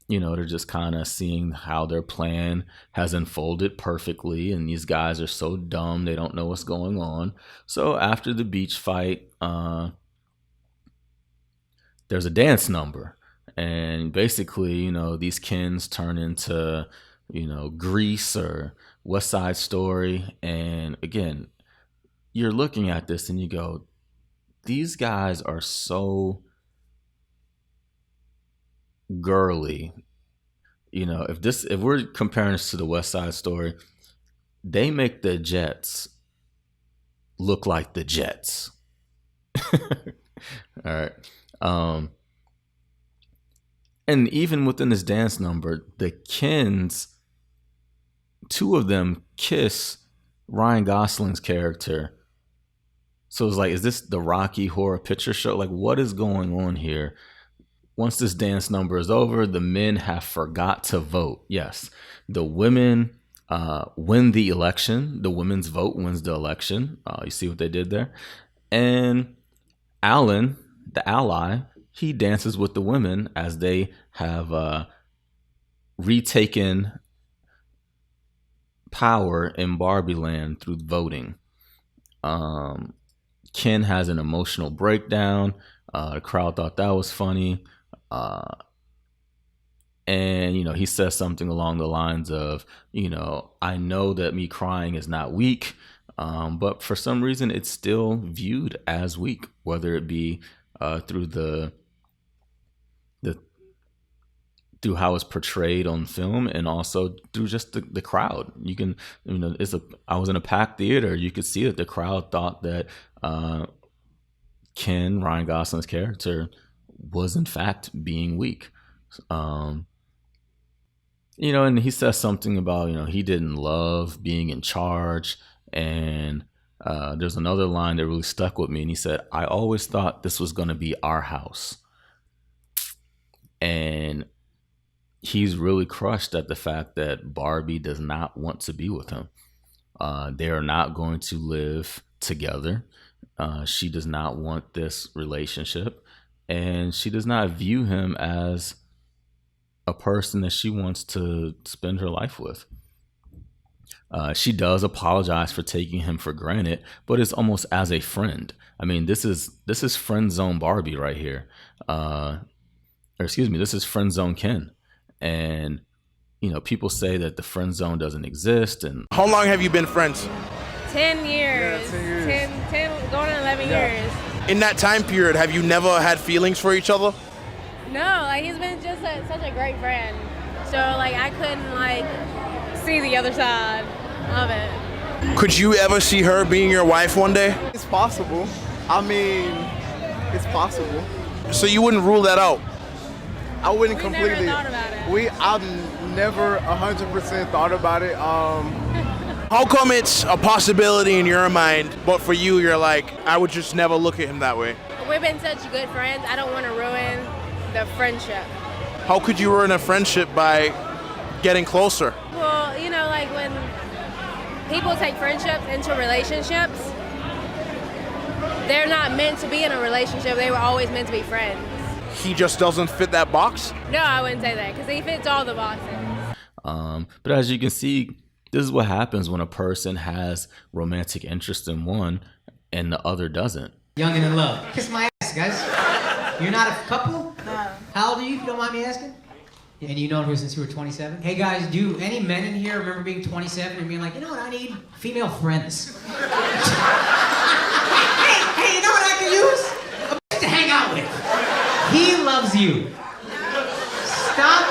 S8: they're just kind of seeing how their plan has unfolded perfectly. And these guys are so dumb, they don't know what's going on. So after the beach fight, there's a dance number. And basically, these Kens turn into, Grease or West Side Story. And again, you're looking at this and you go, these guys are so girly. If we're comparing this to the West Side Story, they make the Jets look like the Jets. All right. And even within this dance number, the Kens, two of them kiss Ryan Gosling's character. So it's like, is this the Rocky Horror Picture Show? Like, what is going on here? Once this dance number is over, the men have forgot to vote. Yes, the women win the election. The women's vote wins the election. You see what they did there? And Alan, the ally, he dances with the women as they have retaken power in Barbie Land through voting. Ken has an emotional breakdown. The crowd thought that was funny. And, he says something along the lines of, I know that me crying is not weak, but for some reason it's still viewed as weak, whether it be through through how it's portrayed on film and also through just the crowd. You can, I was in a packed theater. You could see that the crowd thought that Ken, Ryan Gosling's character, was in fact being weak. And he says something about, he didn't love being in charge. And there's another line that really stuck with me. And he said, I always thought this was going to be our house. And he's really crushed at the fact that Barbie does not want to be with him. They are not going to live together. She does not want this relationship. And she does not view him as a person that she wants to spend her life with. She does apologize for taking him for granted, but it's almost as a friend. I mean, this is friend zone Barbie right here. This is friend zone Ken. And, people say that the friend zone doesn't exist. And
S1: how long have you been friends?
S3: 10 years. Yeah, 10 going on 11 years.
S1: In that time period, have you never had feelings for each other?
S3: No, like he's been just such a great friend. So like I couldn't like see the other side of it.
S1: Could you ever see her being your wife one day?
S2: It's possible. I mean, it's possible.
S1: So you wouldn't rule that out?
S2: I wouldn't completely.
S3: Never thought about it.
S2: I've never 100% thought about it.
S1: How come it's a possibility in your mind, but for you, you're like, I would just never look at him that way?
S3: We've been such good friends. I don't want to ruin the friendship.
S1: How could you ruin a friendship by getting closer?
S3: Well, you know, like when people take friendships into relationships, they're not meant to be in a relationship. They were always meant to be friends.
S1: He just doesn't fit that box?
S3: No, I wouldn't say that because he fits all the boxes.
S8: But as you can see, this is what happens when a person has romantic interest in one and the other doesn't.
S9: Young and in love. Kiss my ass, guys. You're not a couple? No. How old are you, if you don't mind me asking? And you known her since you were 27? Hey guys, do any men in here remember being 27 and being like, you know what I need? Female friends. hey, you know what I can use? A bitch to hang out with. He loves you. Stop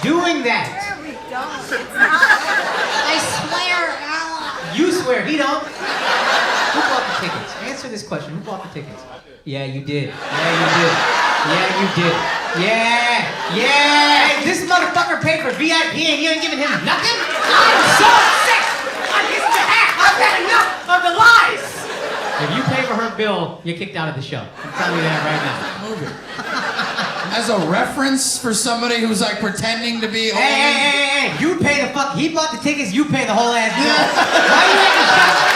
S9: doing that.
S16: We don't. It's not. I swear.
S9: You swear, he don't. Who bought the tickets? Answer this question. Who bought the tickets? Yeah, you did. Yeah, you did. Yeah, you did. Yeah. Hey, this motherfucker paid for VIP and you ain't giving him nothing? I'm so sick on his behalf. I've had enough of the lies. If you pay for her bill, you're kicked out of the show. I'm telling you that right now. Move it.
S22: As a reference for somebody who's like pretending to be old.
S9: Hey, you pay the fuck. He bought the tickets, you pay the whole ass bill. Why you making shots?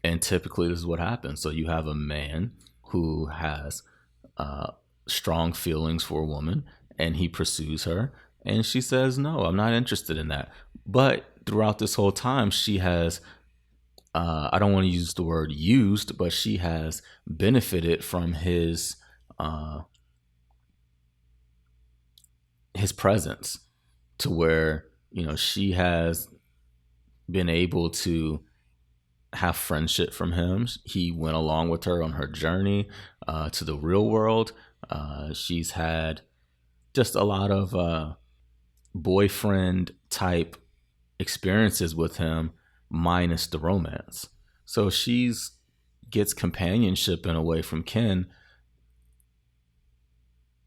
S8: And typically this is what happens. So you have a man who has strong feelings for a woman and he pursues her and she says, no, I'm not interested in that. But throughout this whole time, she has, I don't want to use the word used, but she has benefited from his presence to where, you know, she has been able to have friendship from him. He went along with her on her journey to the real world. She's had just a lot of boyfriend type experiences with him minus the romance. So she's gets companionship in a way from Ken,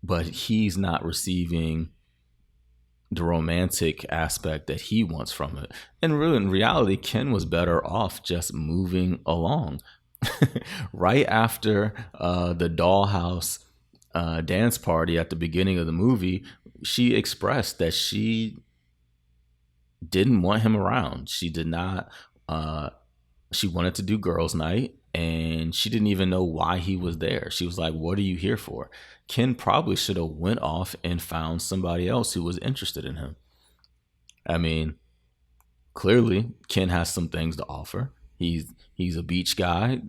S8: but he's not receiving the romantic aspect that he wants from it. And really, in reality, Ken was better off just moving along. Right after the dollhouse dance party at the beginning of the movie, she expressed that she didn't want him around. She did not, she wanted to do girls' night and she didn't even know why he was there. She was like, what are you here for? Ken probably should have went off and found somebody else who was interested in him. I mean, clearly Ken has some things to offer. He's a beach guy.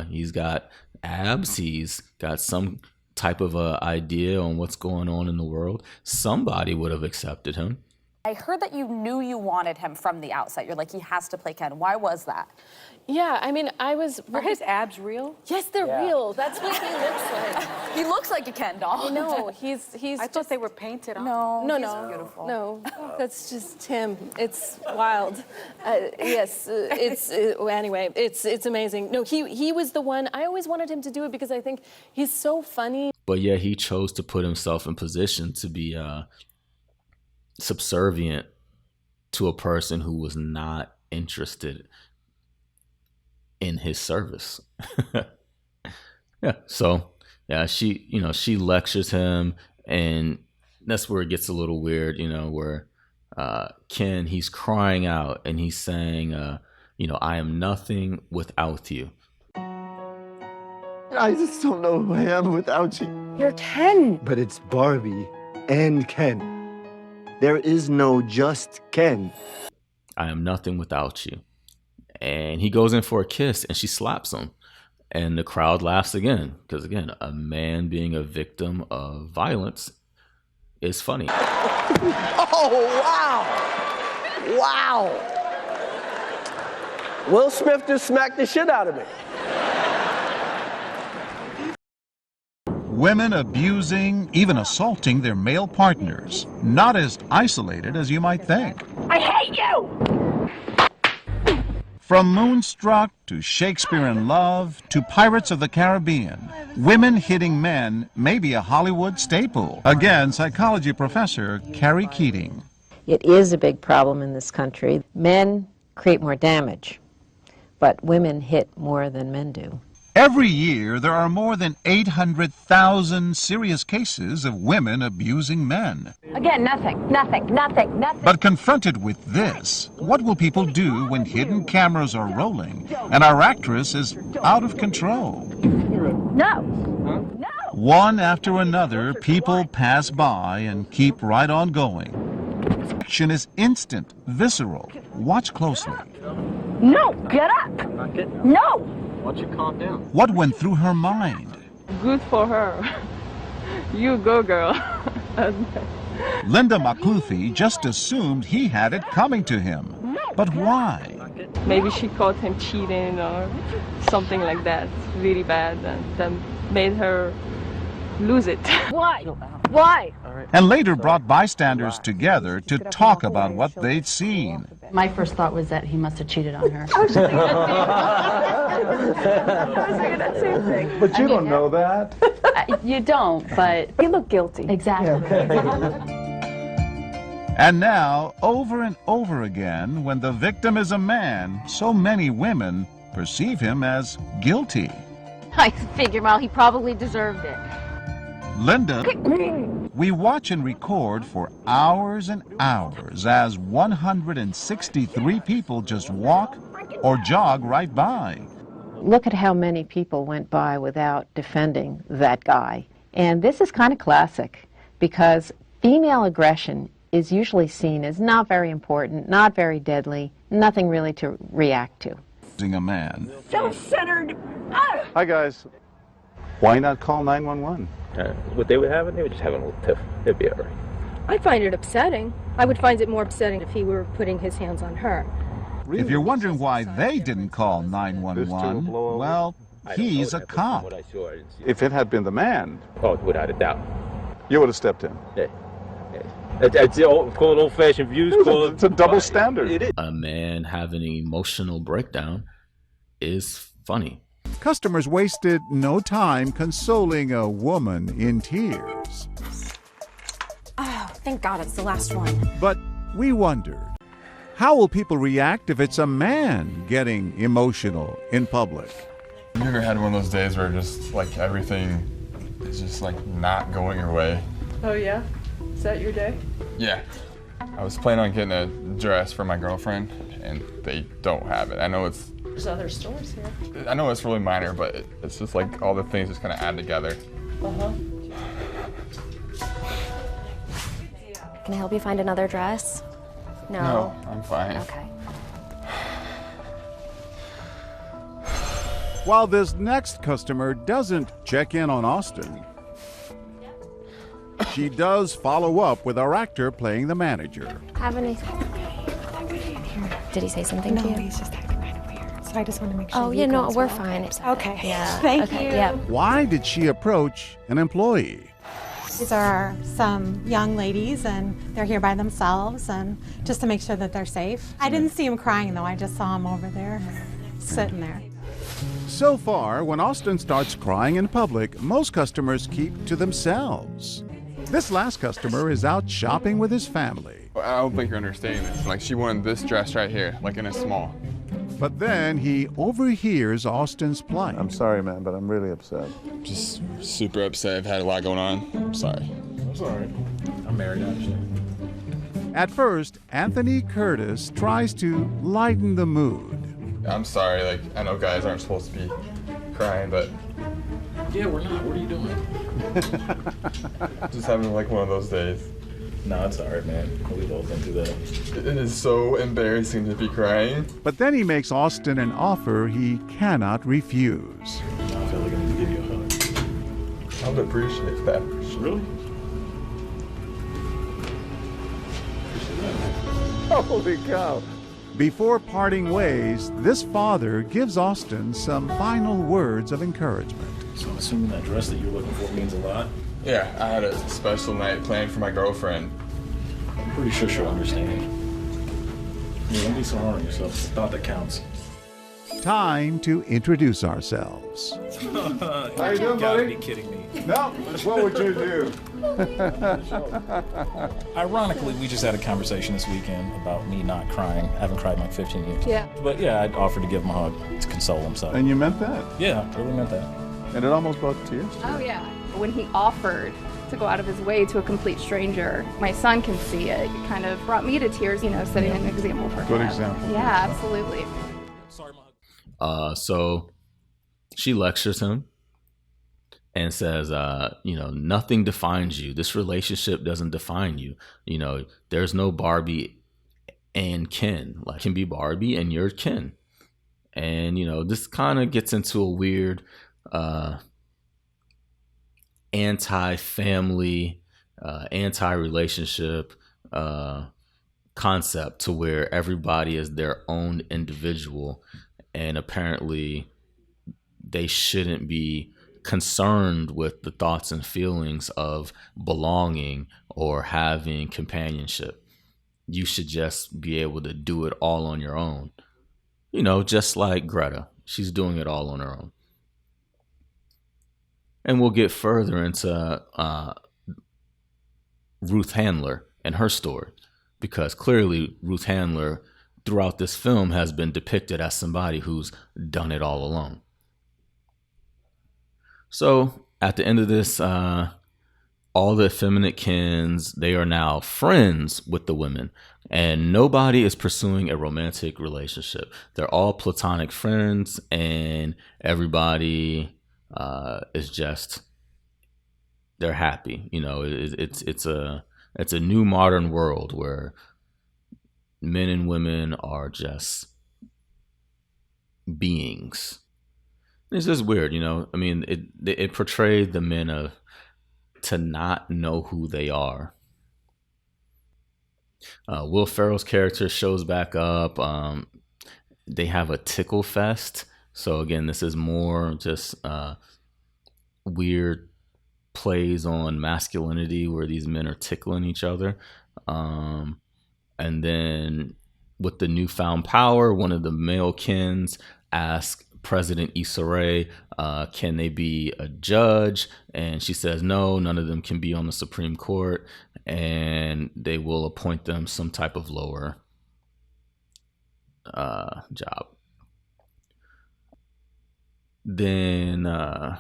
S8: He's got abs. He's got some type of a idea on what's going on in the world. Somebody would have accepted him.
S25: I heard that you knew you wanted him from the outset. You're like, he has to play Ken. Why was that?
S17: Yeah, I mean,
S25: Were his abs real?
S17: Yes, they're real. That's what he looks like.
S25: He looks like a Ken doll.
S17: No, he's.
S25: I thought they were painted on.
S17: No,
S25: he's beautiful.
S17: No, that's just him. It's wild. Yes, anyway, it's amazing. No, he was the one. I always wanted him to do it because I think he's so funny.
S8: But yeah, he chose to put himself in position to be subservient to a person who was not interested in his service. Yeah. So yeah, she lectures him, and that's where it gets a little weird, where Ken, he's crying out and he's saying, I am nothing without you.
S26: I just don't know who I am without you.
S16: You're Ken.
S26: But it's Barbie and Ken. There is no just Ken.
S8: I am nothing without you. And he goes in for a kiss and she slaps him. And the crowd laughs again. Because again, a man being a victim of violence is funny.
S26: Oh, wow. Wow. Will Smith just smacked the shit out of me.
S5: Women abusing, even assaulting their male partners. Not as isolated as you might think.
S16: I hate you!
S5: From Moonstruck to Shakespeare in Love to Pirates of the Caribbean, women hitting men may be a Hollywood staple. Again, psychology professor Carrie Keating.
S6: It is a big problem in this country. Men create more damage, but women hit more than men do.
S5: Every year, there are more than 800,000 serious cases of women abusing men.
S16: Again, nothing.
S5: But confronted with this, what will people do when hidden cameras are rolling and our actress is out of control?
S16: No.
S5: One after another, people pass by and keep right on going. Action is instant, visceral. Watch closely.
S16: No, get up. No.
S12: Why don't you calm down?
S5: What went through her mind?
S14: Good for her. You go, girl.
S5: Linda McCluthie just assumed he had it coming to him. But why?
S14: Maybe she caught him cheating or something like that, really bad, and that made her lose it.
S16: Why? Why?
S5: And later brought bystanders together to talk about what they'd seen.
S19: My first thought was that he must have cheated on her.
S16: I was thinking that same thing.
S12: But you don't know that.
S19: You don't, but
S16: You look guilty.
S19: exactly.
S5: And now, over and over again, when the victim is a man, so many women perceive him as guilty.
S16: I figure, well, he probably deserved it.
S5: Linda, we watch and record for hours and hours as 163 people just walk or jog right by.
S6: Look at how many people went by without defending that guy. And this is kind of classic because female aggression is usually seen as not very important, not very deadly, nothing really to react to.
S5: A man.
S16: Self-centered.
S12: Hi, guys. Why not call 911? What they would have, they would just have a little tiff. It'd be all right.
S23: I find it upsetting. I would find it more upsetting if he were putting his hands on her.
S5: If you're wondering why they didn't call 911, well, he's a cop.
S12: If it had been the man, oh, without a doubt, you would have stepped in. Yeah. It's called old-fashioned views. It's a double standard. It is.
S8: A man having an emotional breakdown is funny.
S5: Customers wasted no time consoling a woman in tears.
S23: Oh, thank God it's the last one.
S5: But we wondered, how will people react if it's a man getting emotional in public?
S27: Have you ever had one of those days where just like everything is just like not going your way?
S14: Oh yeah? Is that your day?
S27: Yeah. I was planning on getting a dress for my girlfriend and they don't have it. I know it's
S14: There's other stores here.
S27: I know it's really minor, but it's just like all the things just kind of add together.
S14: Uh-huh.
S23: Can I help you find another dress?
S27: No, I'm fine.
S23: Okay.
S5: While this next customer doesn't check in on Austin, she does follow up with our actor playing the manager.
S23: Have any... Did he say something to you?
S28: No, he's just acting kind of weird. So I just want to make sure.
S23: Oh, yeah, no, we're fine.
S28: Okay.
S23: Yeah.
S28: Thank
S23: okay,
S28: you.
S23: Yeah.
S5: Why did she approach an employee?
S29: These are some young ladies, and they're here by themselves, and just to make sure that they're safe. I didn't see them crying, though. I just saw them over there, sitting there.
S5: So far, when Austin starts crying in public, most customers keep to themselves. This last customer is out shopping with his family.
S27: I don't think you're understanding this. Like she wanted this dress right here, like in a small.
S5: But then he overhears Austin's plight.
S12: I'm sorry, man, but I'm really upset.
S27: Just super upset. I've had a lot going on. I'm sorry.
S12: I'm sorry. I'm married, actually.
S5: At first, Anthony Curtis tries to lighten the mood.
S27: I'm sorry. Like I know guys aren't supposed to be crying, but
S12: Yeah, we're not. What are you doing?
S27: just having like one of those days.
S12: No, it's all right, man. We've all been through that.
S27: It is so embarrassing to be crying.
S5: But then he makes Austin an offer he cannot refuse.
S12: I feel like I need to give you a hug.
S27: I would appreciate that.
S12: Really? Holy cow.
S5: Before parting ways, this father gives Austin some final words of encouragement.
S4: So I'm assuming that dress that you're looking for means a lot?
S27: Yeah, I had a special night planned for my girlfriend.
S4: I'm pretty sure she'll understand. Don't be so hard on yourself. It's the thought that counts.
S5: Time to introduce ourselves.
S4: How you doing, buddy? Be kidding me.
S12: No, what would you do?
S4: Ironically, we just had a conversation this weekend about me not crying. I haven't cried in like 15 years.
S23: Yeah.
S4: But yeah, I offered to give him a hug to console him. So.
S5: And you meant that?
S4: Yeah, I really meant that.
S5: And it almost brought tears.
S23: Oh, yeah. When he offered to go out of his way to a complete stranger, my son can see it. It kind of brought me to tears, you know, setting an example for him.
S5: Good example.
S23: Yeah, absolutely.
S8: So she lectures him and says, you know, nothing defines you. This relationship doesn't define you. You know, there's no Barbie and Ken. Like, can be Barbie and you're Ken. And, you know, this kind of gets into a weird anti-family, anti-relationship concept to where everybody is their own individual. And apparently they shouldn't be concerned with the thoughts and feelings of belonging or having companionship. You should just be able to do it all on your own. You know, just like Greta. She's doing it all on her own. And we'll get further into Ruth Handler and her story, because clearly Ruth Handler throughout this film has been depicted as somebody who's done it all alone. So at the end of this, all the effeminate Kens, they are now friends with the women, and nobody is pursuing a romantic relationship. They're all platonic friends, and everybody is just, they're happy. You know, it's a new modern world where men and women are just beings. It's just weird, you know. I mean, it portrayed the men to not know who they are. Will Ferrell's character shows back up. They have a tickle fest. So again, this is more just weird plays on masculinity where these men are tickling each other. And then with the newfound power, one of the male Kens asks President Issa Rae, can they be a judge? And she says, no, none of them can be on the Supreme Court, and they will appoint them some type of lower job. Then, then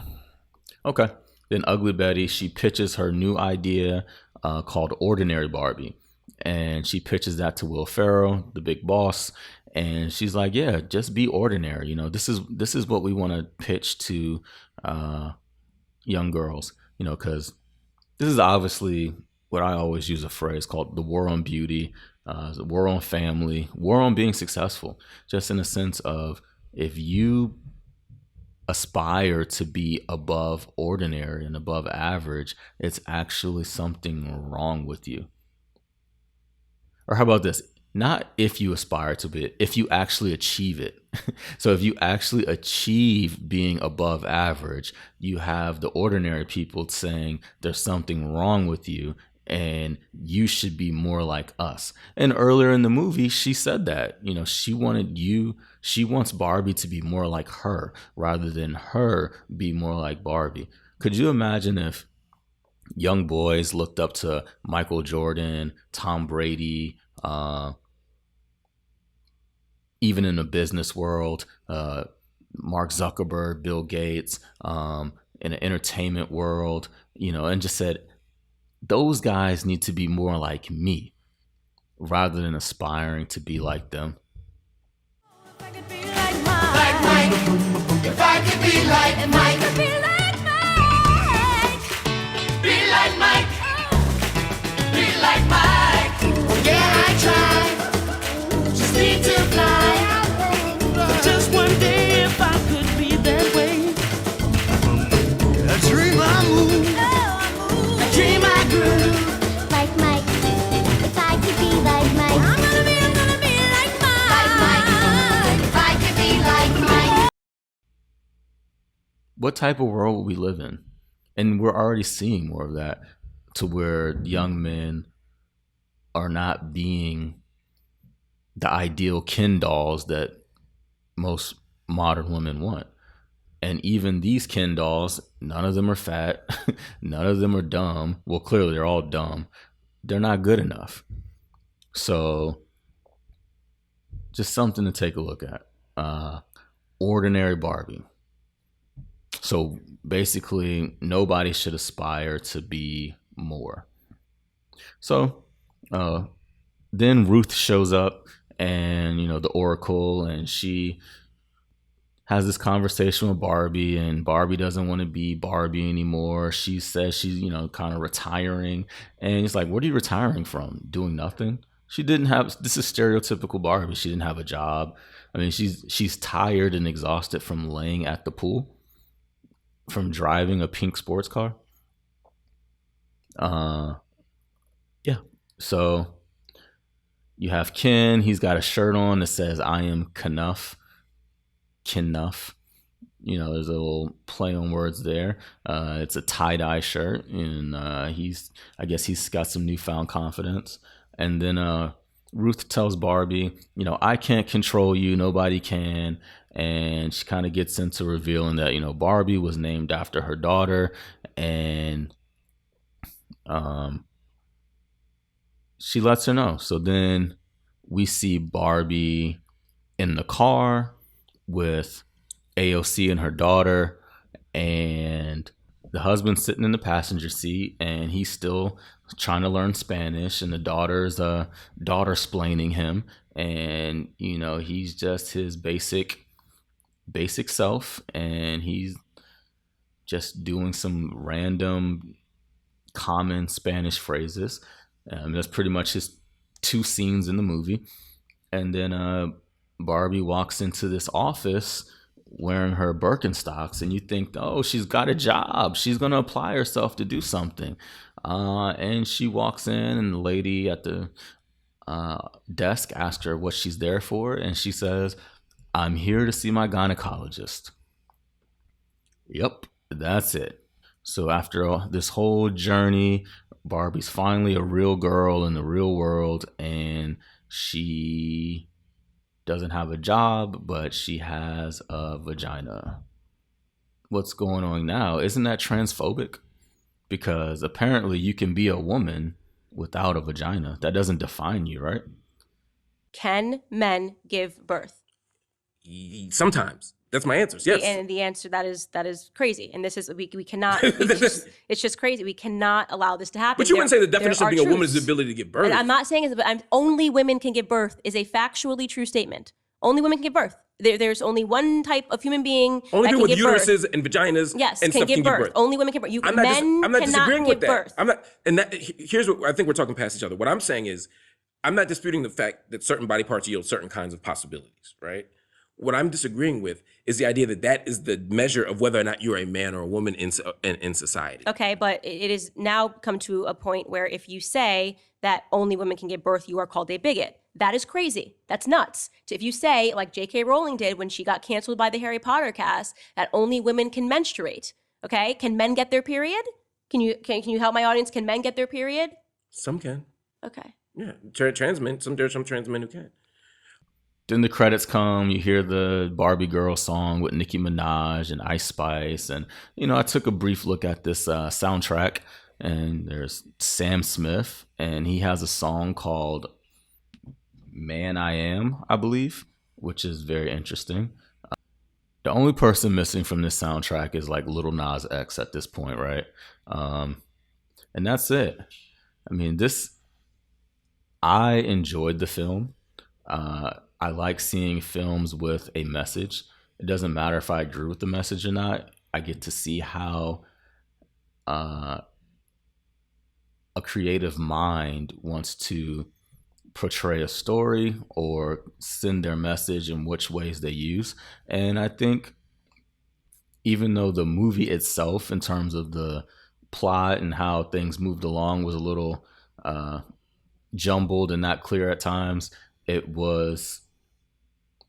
S8: Ugly Betty, she pitches her new idea called Ordinary Barbie. And she pitches that to Will Ferrell, the big boss, and she's like, "Yeah, just be ordinary. You know, this is what we want to pitch to young girls. You know, because this is obviously what I always use a phrase called the war on beauty, the war on family, war on being successful. Just in a sense of if you aspire to be above ordinary and above average, it's actually something wrong with you." Or how about this? Not if you aspire to be, if you actually achieve it. So if you actually achieve being above average, you have the ordinary people saying there's something wrong with you and you should be more like us. And earlier in the movie, she said that, you know, she wants Barbie to be more like her rather than her be more like Barbie. Could you imagine if young boys looked up to Michael Jordan, Tom Brady, even in the business world, Mark Zuckerberg, Bill Gates, in the entertainment world, you know, and just said, those guys need to be more like me rather than aspiring to be like them.
S7: If I could be like Mike, if I could be like Mike, be like Mike, be like Mike. Yeah, I try, just need to fly. Just one day, if I could be that way. I dream I move, I dream I groove. Like Mike, if I could be like Mike, I'm gonna be like Mike. Like Mike, if I could be like Mike.
S8: what type of world will we live in? And we're already seeing more of that, to where young men are not being the ideal Ken dolls that most modern women want. And even these Ken dolls, none of them are fat. None of them are dumb. Well, clearly they're all dumb. They're not good enough. So just something to take a look at. Ordinary Barbie. So basically, nobody should aspire to be more. So then Ruth shows up, and the Oracle, and she has this conversation with Barbie, and Barbie doesn't want to be Barbie anymore. She says she's kind of retiring, and he's like, what are you retiring from? Doing nothing? She didn't have, this is stereotypical Barbie. She didn't have a job. I mean, she's tired and exhausted from laying at the pool, from driving a pink sports car. Yeah. So you have Ken. He's got a shirt on that says, I am Knuff. Knuff. There's a little play on words there. It's a tie-dye shirt, and I guess he's got some newfound confidence. And then Ruth tells Barbie, I can't control you, nobody can. And she kind of gets into revealing that, Barbie was named after her daughter, and she lets her know. So then we see Barbie in the car with AOC and her daughter, and the husband's sitting in the passenger seat, and he's still trying to learn Spanish, and the daughter's daughter-splaining him, and he's just his basic self, and he's just doing some random common Spanish phrases. That's pretty much his 2 scenes in the movie. And then Barbie walks into this office wearing her Birkenstocks, and you think, oh, she's got a job. She's going to apply herself to do something. And she walks in, and the lady at the desk asks her what she's there for, and she says, I'm here to see my gynecologist. Yep, that's it. So after this whole journey, Barbie's finally a real girl in the real world, and she doesn't have a job, but she has a vagina. What's going on now? Isn't that transphobic? Because apparently you can be a woman without a vagina. That doesn't define you, right?
S2: Can men give birth?
S10: Sometimes. That's my answer. Yes.
S2: And the answer, that is crazy. And this is, we cannot, it's just crazy. We cannot allow this to happen.
S10: But you wouldn't say the definition of being a woman is the ability to give birth.
S2: And I'm not saying it, but only women can give birth is a factually true statement. Only women can give birth. There's only one type of human being
S10: only
S2: that
S10: people
S2: can
S10: with
S2: give
S10: uteruses and vaginas
S2: yes,
S10: and
S2: can
S10: stuff
S2: give
S10: can
S2: birth.
S10: give birth.
S2: Only women can give birth.
S10: I'm not disagreeing with that.
S2: Birth.
S10: I'm not, and that, here's what I think we're talking past each other. What I'm saying is, I'm not disputing the fact that certain body parts yield certain kinds of possibilities, right? What I'm disagreeing with is the idea that that is the measure of whether or not you're a man or a woman in society.
S2: Okay, but it is now come to a point where if you say that only women can give birth, you are called a bigot. That is crazy. That's nuts. If you say, like J.K. Rowling did when she got canceled by the Harry Potter cast, that only women can menstruate. Okay, can men get their period? Can you help my audience? Can men get their period?
S10: Some can.
S2: Okay.
S10: Yeah, trans men. There's some trans men who can.
S8: Then the credits come, you hear the Barbie Girl song with Nicki Minaj and Ice Spice. And, I took a brief look at this soundtrack, and there's Sam Smith, and he has a song called Man I Am, I believe, which is very interesting. The only person missing from this soundtrack is like Lil Nas X at this point, right? And that's it. I mean, I enjoyed the film. I like seeing films with a message. It doesn't matter if I agree with the message or not. I get to see how a creative mind wants to portray a story or send their message and which ways they use. And I think even though the movie itself, in terms of the plot and how things moved along, was a little jumbled and not clear at times, it was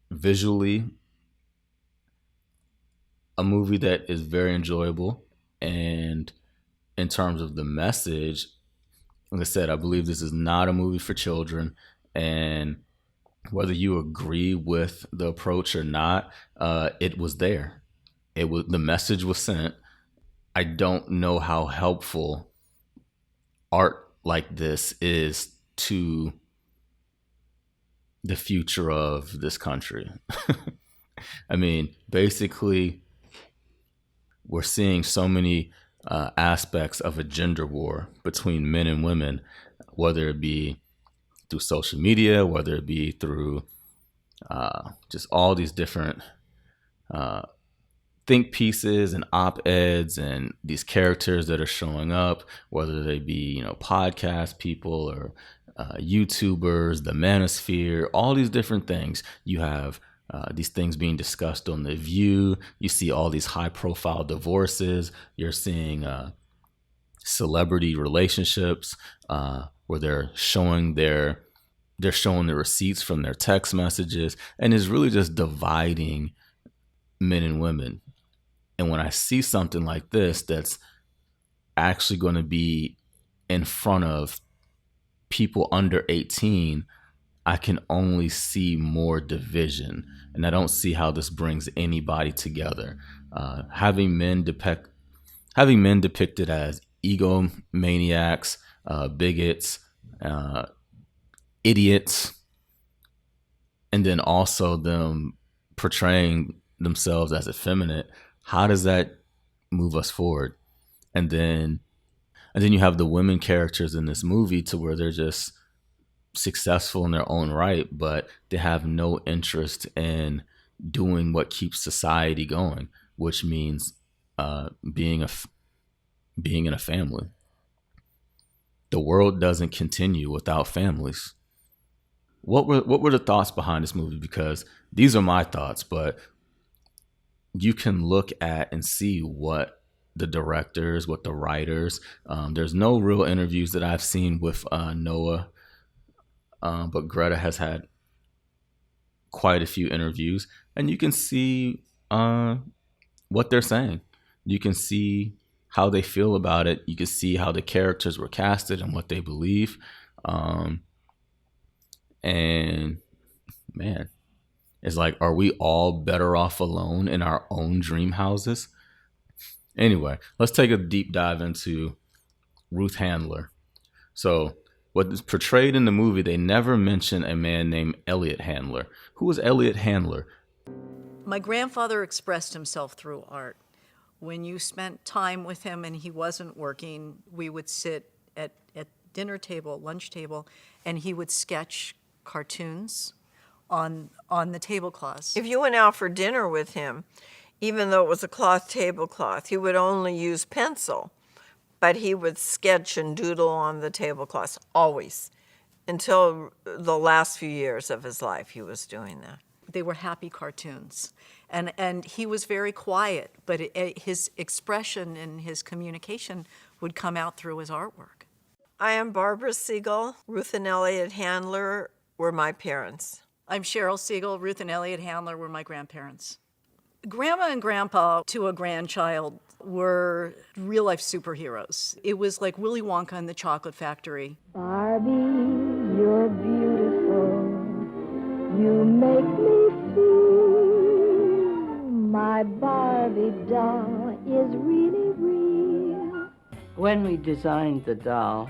S8: visually a movie that is very enjoyable. And in terms of the message, like I said, I believe this is not a movie for children. And whether you agree with the approach or not, it was there. The message was sent. I don't know how helpful art like this is to the future of this country. I mean, basically, we're seeing so many aspects of a gender war between men and women, whether it be through social media, whether it be through just all these different think pieces and op-eds and these characters that are showing up, whether they be, podcast people or YouTubers, the manosphere, all these different things. You have these things being discussed on The View. You see all these high-profile divorces. You're seeing celebrity relationships where they're showing the receipts from their text messages, and is really just dividing men and women. And when I see something like this that's actually going to be in front of people under 18, I can only see more division, and I don't see how this brings anybody together. Having men depicted as egomaniacs, bigots, idiots, and then also them portraying themselves as effeminate. How does that move us forward? And then you have the women characters in this movie to where they're just successful in their own right, but they have no interest in doing what keeps society going, which means being in a family. The world doesn't continue without families. What were the thoughts behind this movie? Because these are my thoughts, but you can look at and see what the directors, what the writers. There's no real interviews that I've seen with Noah, but Greta has had quite a few interviews, and you can see what they're saying. You can see how they feel about it. You can see how the characters were casted and what they believe. And man, it's like, are we all better off alone in our own dream houses? Anyway, let's take a deep dive into Ruth Handler. So what is portrayed in the movie, they never mention a man named Elliot Handler. Who was Elliot Handler?
S1: My grandfather expressed himself through art. When you spent time with him and he wasn't working, we would sit at dinner table, lunch table, and he would sketch cartoons on the tablecloths.
S3: If you went out for dinner with him, even though it was a cloth tablecloth, he would only use pencil, but he would sketch and doodle on the tablecloths, always. Until the last few years of his life, he was doing that.
S1: They were happy cartoons. And he was very quiet, but his expression and his communication would come out through his artwork.
S3: I am Barbara Siegel. Ruth and Elliot Handler were my parents.
S1: I'm Cheryl Siegel. Ruth and Elliot Handler were my grandparents. Grandma and Grandpa, to a grandchild, were real-life superheroes. It was like Willy Wonka and the Chocolate Factory.
S11: Barbie, you're beautiful. You make me feel my Barbie doll is really real.
S13: When we designed the doll,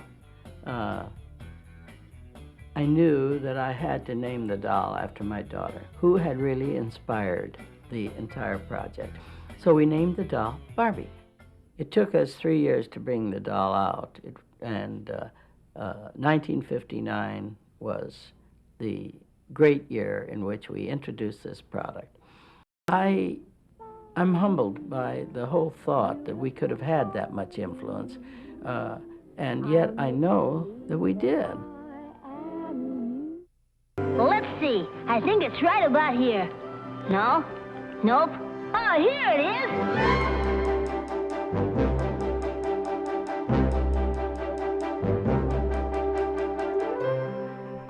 S13: I knew that I had to name the doll after my daughter, who had really inspired the entire project. So we named the doll Barbie. It took us 3 years to bring the doll out, and 1959 was the great year in which we introduced this product. I'm humbled by the whole thought that we could have had that much influence, and yet I know that we did.
S11: Well, let's see. I think it's right about here. No? Nope. Oh, here it is!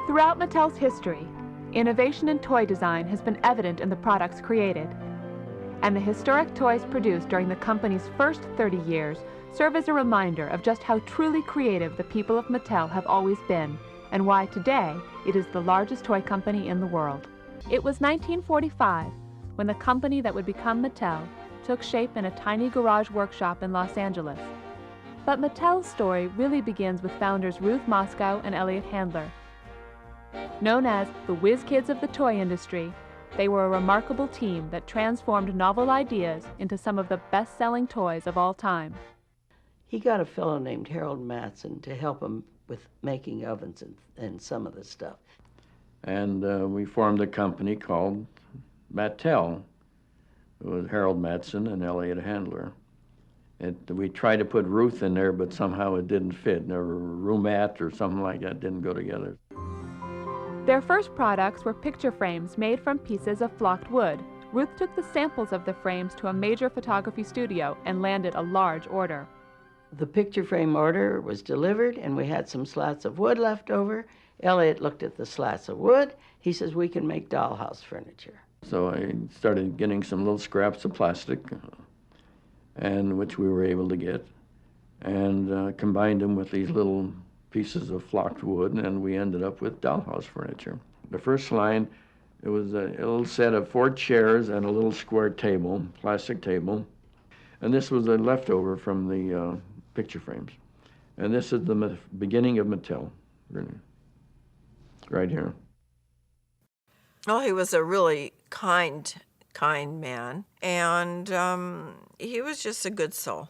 S15: Throughout Mattel's history, innovation in toy design has been evident in the products created.
S9: And the historic toys produced during the company's first 30 years serve as a reminder of just how truly creative the people of Mattel have always been, and why today it is the largest toy company in the world. It was 1945 when the company that would become Mattel took shape in a tiny garage workshop in Los Angeles. But Mattel's story really begins with founders Ruth Moscow and Elliot Handler. Known as the whiz kids of the toy industry, they were a remarkable team that transformed novel ideas into some of the best-selling toys of all time.
S13: He got a fellow named Harold Matson to help him with making ovens and some of the stuff.
S15: And we formed a company called Mattel. It was Harold Matson and Elliot Handler. We tried to put Ruth in there, but somehow it didn't fit. A roomat or something like that didn't go together.
S9: Their first products were picture frames made from pieces of flocked wood. Ruth took the samples of the frames to a major photography studio and landed a large order.
S13: The picture frame order was delivered, and we had some slats of wood left over. Elliot looked at the slats of wood. He says, we can make dollhouse furniture.
S15: So I started getting some little scraps of plastic, and which we were able to get, and combined them with these little pieces of flocked wood, and we ended up with dollhouse furniture. The first line, it was a little set of 4 chairs and a little square table, plastic table, and this was a leftover from the picture frames. And this is the beginning of Mattel, really, right here.
S3: Well, he was a really kind man, and he was just a good soul.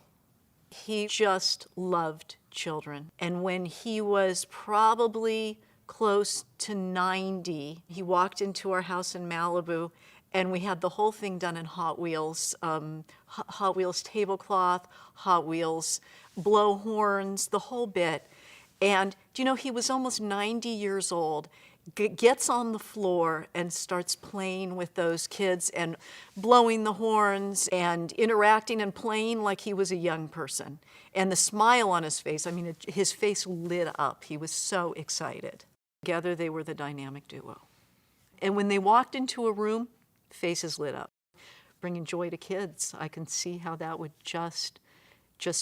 S1: He just loved children. And when he was probably close to 90, he walked into our house in Malibu, and we had the whole thing done in Hot Wheels, Hot Wheels tablecloth, Hot Wheels blow horns, the whole bit. And, you know, he was almost 90 years old, gets on the floor and starts playing with those kids and blowing the horns and interacting and playing like he was a young person. And the smile on his face, I mean, his face lit up. He was so excited. Together, they were the dynamic duo. And when they walked into a room, faces lit up. Bringing joy to kids, I can see how that would just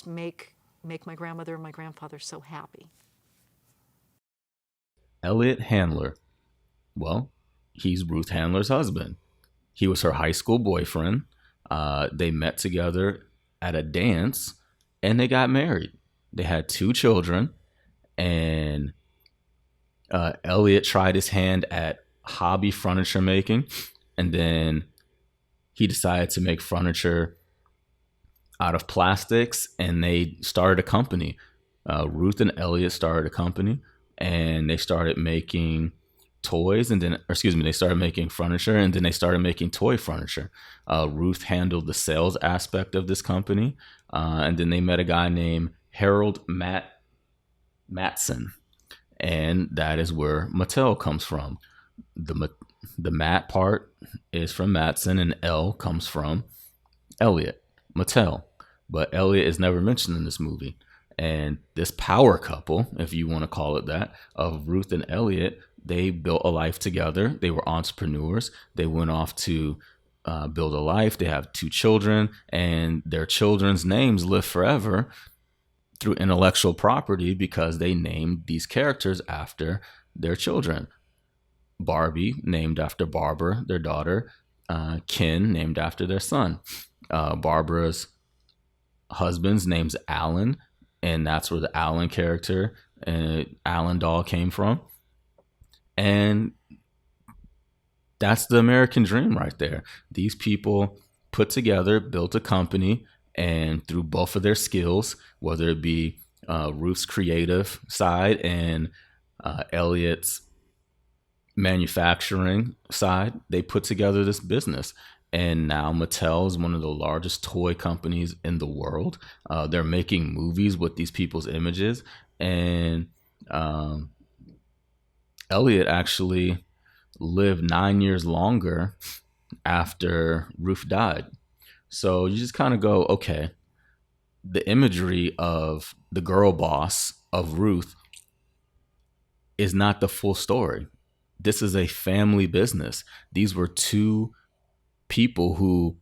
S1: make my grandmother and my grandfather so happy.
S8: Elliot Handler. Well, he's Ruth Handler's husband. He was her high school boyfriend. They met together at a dance and they got married. They had 2 children, and Elliot tried his hand at hobby furniture making, and then he decided to make furniture out of plastics, and they started a company. Ruth and Elliot started a company, and they started making toys, and then, they started making furniture, and then they started making toy furniture. Ruth handled the sales aspect of this company, and then they met a guy named Harold Matson, and that is where Mattel comes from. The Matt part is from Matson, and L comes from Elliot, Mattel. But Elliot is never mentioned in this movie. And this power couple, if you want to call it that, of Ruth and Elliot, they built a life together. They were entrepreneurs. They went off to build a life. They have 2 children, and their children's names live forever through intellectual property because they named these characters after their children. Barbie, named after Barbara, their daughter. Ken, named after their son. Barbara's husband's name's Alan, and that's where the Alan character and Alan doll came from. And that's the American dream right there. These people put together, built a company, and through both of their skills, whether it be Ruth's creative side and Elliot's manufacturing side, they put together this business. And now Mattel is one of the largest toy companies in the world. They're making movies with these people's images. And Elliot actually lived 9 years longer after Ruth died. So you just kind of go, okay, the imagery of the girl boss of Ruth is not the full story. This is a family business. These were 2 people who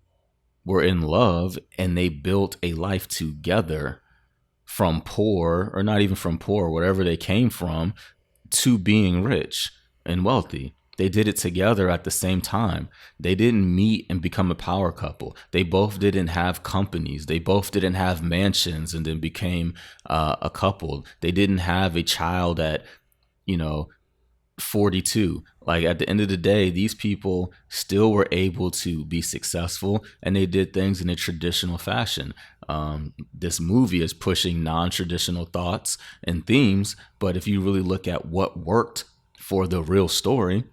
S8: were in love and they built a life together from poor, or not even from poor, wherever they came from, to being rich and wealthy. They did it together at the same time. They didn't meet and become a power couple. They both didn't have companies. They both didn't have mansions and then became a couple. They didn't have a child at, 42. Like, at the end of the day, these people still were able to be successful, and they did things in a traditional fashion. This movie is pushing non-traditional thoughts and themes, but if you really look at what worked for the real story,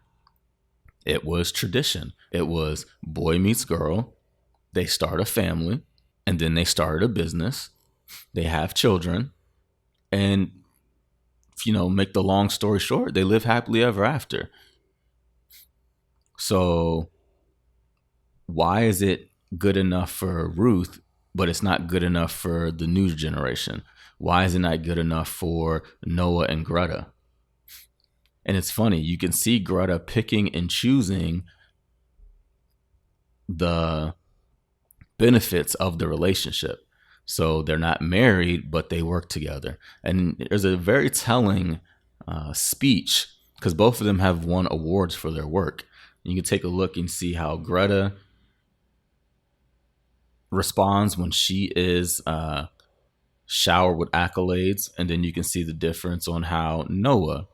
S8: it was tradition. It was boy meets girl. They start a family, and then they start a business. They have children, and make the long story short, they live happily ever after. So why is it good enough for Ruth, but it's not good enough for the new generation? Why is it not good enough for Noah and Greta? And it's funny, you can see Greta picking and choosing the benefits of the relationship. So they're not married, but they work together. And there's a very telling speech, because both of them have won awards for their work. You can take a look and see how Greta responds when she is showered with accolades. And then you can see the difference on how Noah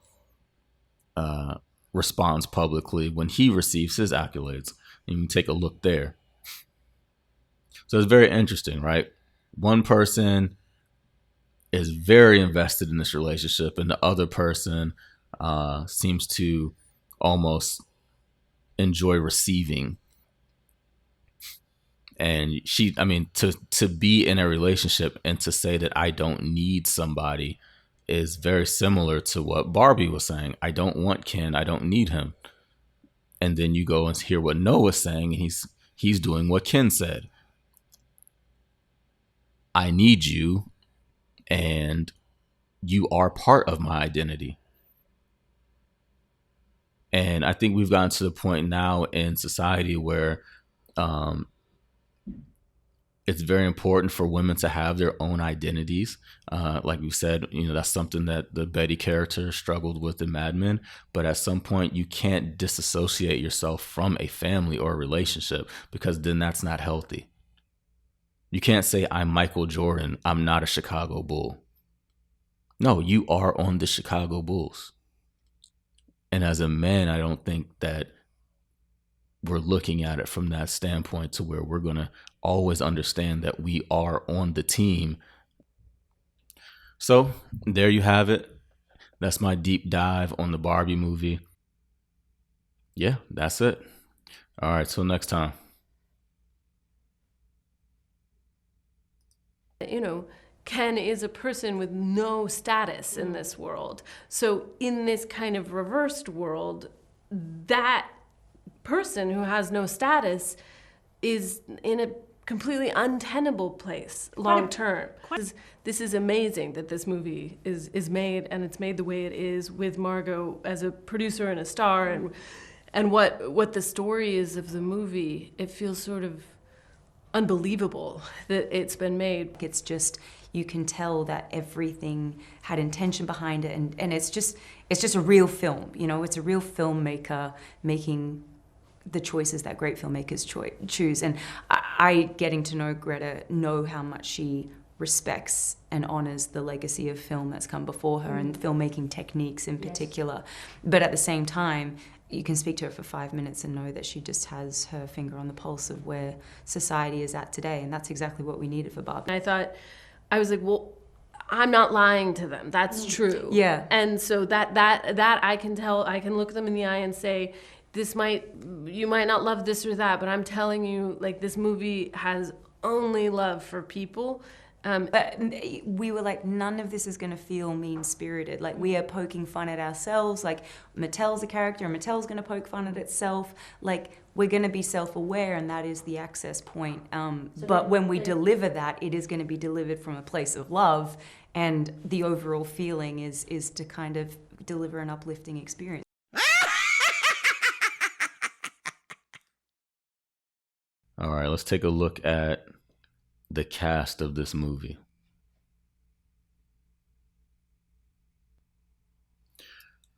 S8: responds publicly when he receives his accolades. And you can take a look there. So it's very interesting, right? One person is very invested in this relationship, and the other person seems to almost enjoy receiving. And to be in a relationship and to say that I don't need somebody is very similar to what Barbie was saying. I don't want Ken. I don't need him. And then you go and hear what Noah's saying, and he's doing what Ken said. I need you, and you are part of my identity. And I think we've gotten to the point now in society where it's very important for women to have their own identities. Like we said, that's something that the Betty character struggled with in Mad Men. But at some point, you can't disassociate yourself from a family or a relationship, because then that's not healthy. You can't say, I'm Michael Jordan, I'm not a Chicago Bull. No, you are on the Chicago Bulls. And as a man, I don't think that we're looking at it from that standpoint to where we're going to always understand that we are on the team. So there you have it. That's my deep dive on the Barbie movie. Yeah, that's it. All right, till next time.
S17: Ken is a person with no status in this world. So in this kind of reversed world, that person who has no status is in a completely untenable place long term. This is amazing that this movie is made, and it's made the way it is, with Margot as a producer and a star, and what the story is of the movie. It feels sort of unbelievable that it's been made.
S18: It's just, you can tell that everything had intention behind it, and it's just a real film. It's a real filmmaker making the choices that great filmmakers choose. And I getting to know Greta, know how much she respects and honors the legacy of film that's come before her, and filmmaking techniques in particular. But at the same time, you can speak to her for 5 minutes and know that she just has her finger on the pulse of where society is at today. And that's exactly what we needed for Barbie.
S17: I was like, well, I'm not lying to them. That's true.
S18: Yeah.
S17: And so that I can tell, I can look them in the eye and say, you might not love this or that, but I'm telling you, like, this movie has only love for people.
S18: But we were like, none of this is going to feel mean-spirited. Like, we are poking fun at ourselves. Like, Mattel's a character, and Mattel's going to poke fun at itself. Like, we're going to be self-aware, and that is the access point. But when we deliver that, it is going to be delivered from a place of love, and the overall feeling is to kind of deliver an uplifting experience.
S8: All right, let's take a look at the cast of this movie.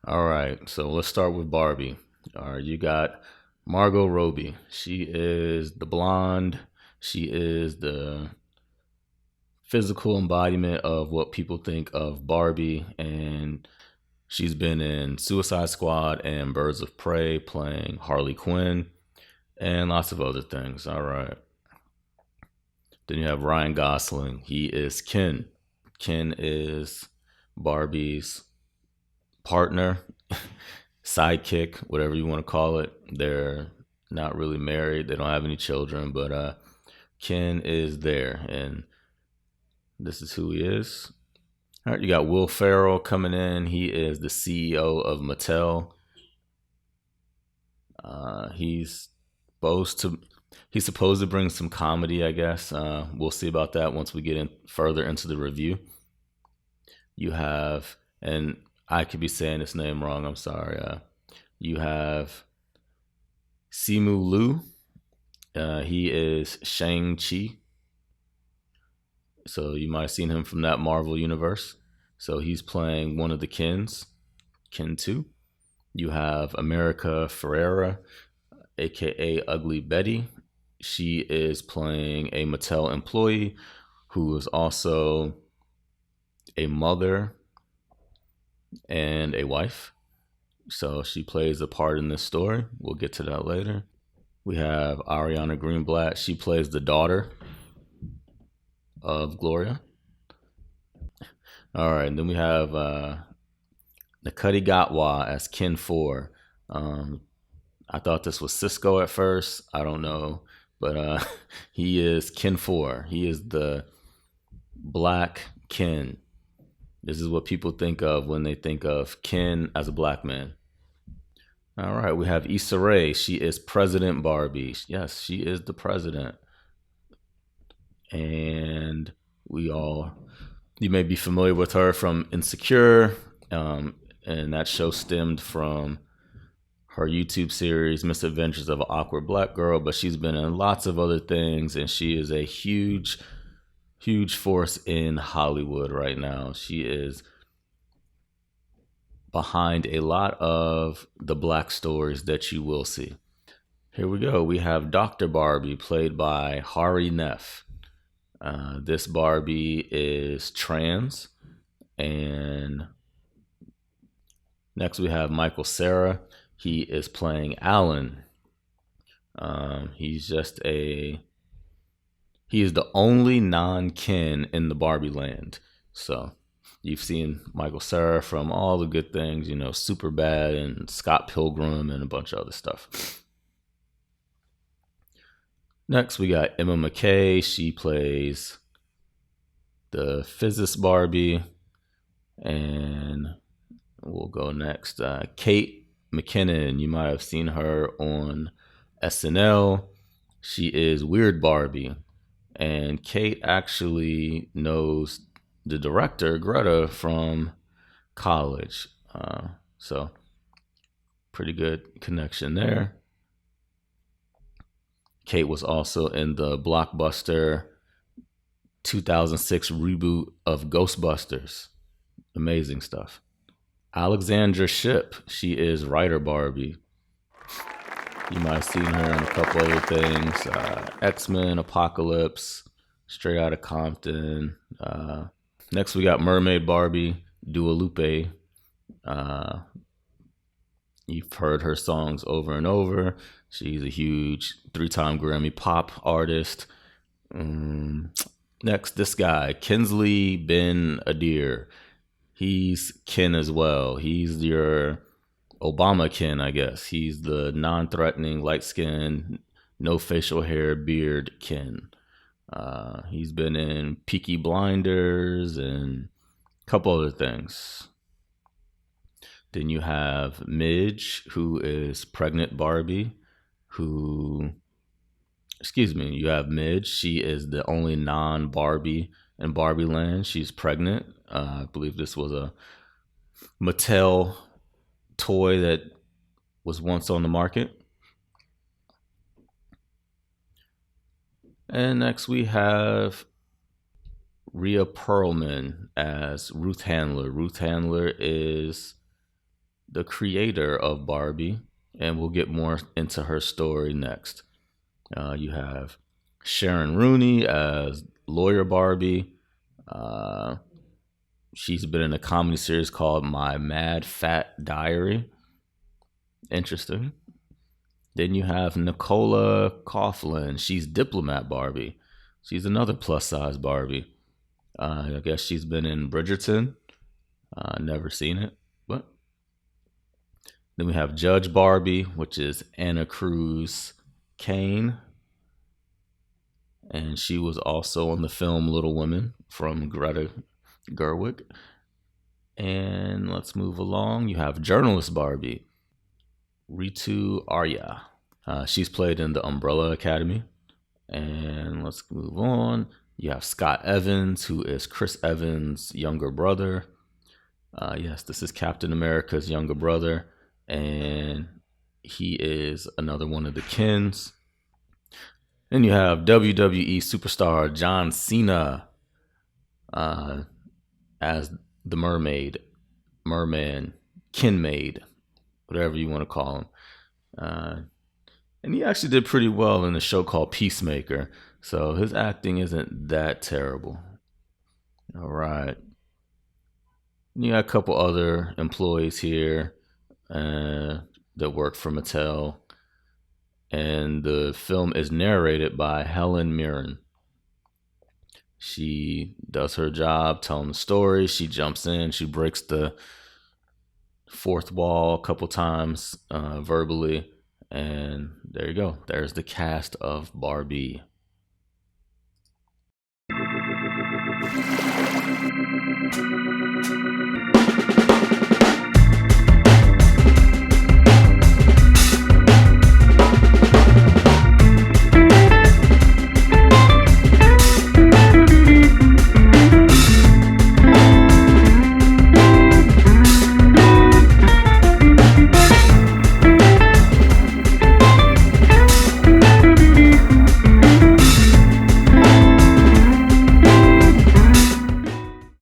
S8: All right, so let's start with Barbie. All right, you got Margot Robbie. She is the blonde. She is the physical embodiment of what people think of Barbie, and she's been in Suicide Squad and Birds of Prey playing Harley Quinn and lots of other things. All right. Then you have Ryan Gosling. He is Ken. Ken is Barbie's partner, sidekick, whatever you want to call it. They're not really married. They don't have any children, but Ken is there, and this is who he is. All right, you got Will Ferrell coming in. He is the CEO of Mattel. He's supposed to bring some comedy, I guess. We'll see about that once we get further into the review. You have, and I could be saying this name wrong, I'm sorry. You have Simu Liu. He is Shang-Chi. So you might have seen him from that Marvel universe. So he's playing one of the Kens, Ken 2. You have America Ferrera, aka Ugly Betty. She is playing a Mattel employee who is also a mother and a wife. So she plays a part in this story. We'll get to that later. We have Ariana Greenblatt. She plays the daughter of Gloria. All right, and then we have Nakudi Gatwa as Ken 4. I thought this was Cisco at first. I don't know, but he is Ken 4. He is the black Ken. This is what people think of when they think of Ken as a black man. All right, we have Issa Rae. She is President Barbie. Yes, she is the president. And you may be familiar with her from Insecure, and that show stemmed from her YouTube series, Misadventures of an Awkward Black Girl, but she's been in lots of other things, and she is a huge force in Hollywood right now. She is behind a lot of the black stories that you will see. Here we go. We have Dr. Barbie, played by Hari Nef. This Barbie is trans. And next we have Michael Cera. He is playing Alan. He is the only non-Ken in the Barbie Land. So you've seen Michael Cera from all the good things, Superbad and Scott Pilgrim and a bunch of other stuff. Next, we got Emma McKay. She plays the physicist Barbie. And we'll go next. Kate McKinnon. You might have seen her on SNL. She is Weird Barbie. And Kate actually knows the director, Greta, from college. So, pretty good connection there. Kate was also in the blockbuster 2006 reboot of Ghostbusters. Amazing stuff. Alexandra Shipp. She is Writer Barbie. You might have seen her in a couple other things. X-Men, Apocalypse, Straight Outta Compton. Next, we got Mermaid Barbie, Dua Lipa. You've heard her songs over and over. She's a huge 3-time Grammy pop artist. Next, this guy, Kinsley Ben Adir. He's Ken as well. He's your Obama Ken, I guess. He's the non-threatening, light-skinned, no facial hair, beard Ken. He's been in Peaky Blinders and a couple other things. Then you have Midge, who is pregnant Barbie, you have Midge. She is the only non-Barbie in Barbie Land. She's pregnant. I believe this was a Mattel toy that was once on the market. And next we have Rhea Perlman as Ruth Handler. Ruth Handler is the creator of Barbie, and we'll get more into her story next. You have Sharon Rooney as Lawyer Barbie. She's been in a comedy series called My Mad Fat Diary. Interesting. Then you have Nicola Coughlan. She's Diplomat Barbie. She's another plus size Barbie. I guess she's been in Bridgerton. Never seen it, but. Then we have Judge Barbie, which is Anna Cruz Kane. And she was also on the film Little Women from Greta Gerwig. And let's move along. You have Journalist Barbie, Ritu Arya. She's played in The Umbrella Academy. And let's move on. You have Scott Evans, who is Chris Evans' younger brother. Yes, this is Captain America's younger brother. And he is another one of the Kens. Then you have WWE superstar John Cena as the merman, Ken Maid, whatever you want to call him. And he actually did pretty well in a show called Peacemaker. So his acting isn't that terrible. All right. You got a couple other employees here that work for Mattel. And the film is narrated by Helen Mirren. She does her job telling the story. She jumps in. She breaks the fourth wall a couple times verbally. And there you go. There's the cast of Barbie.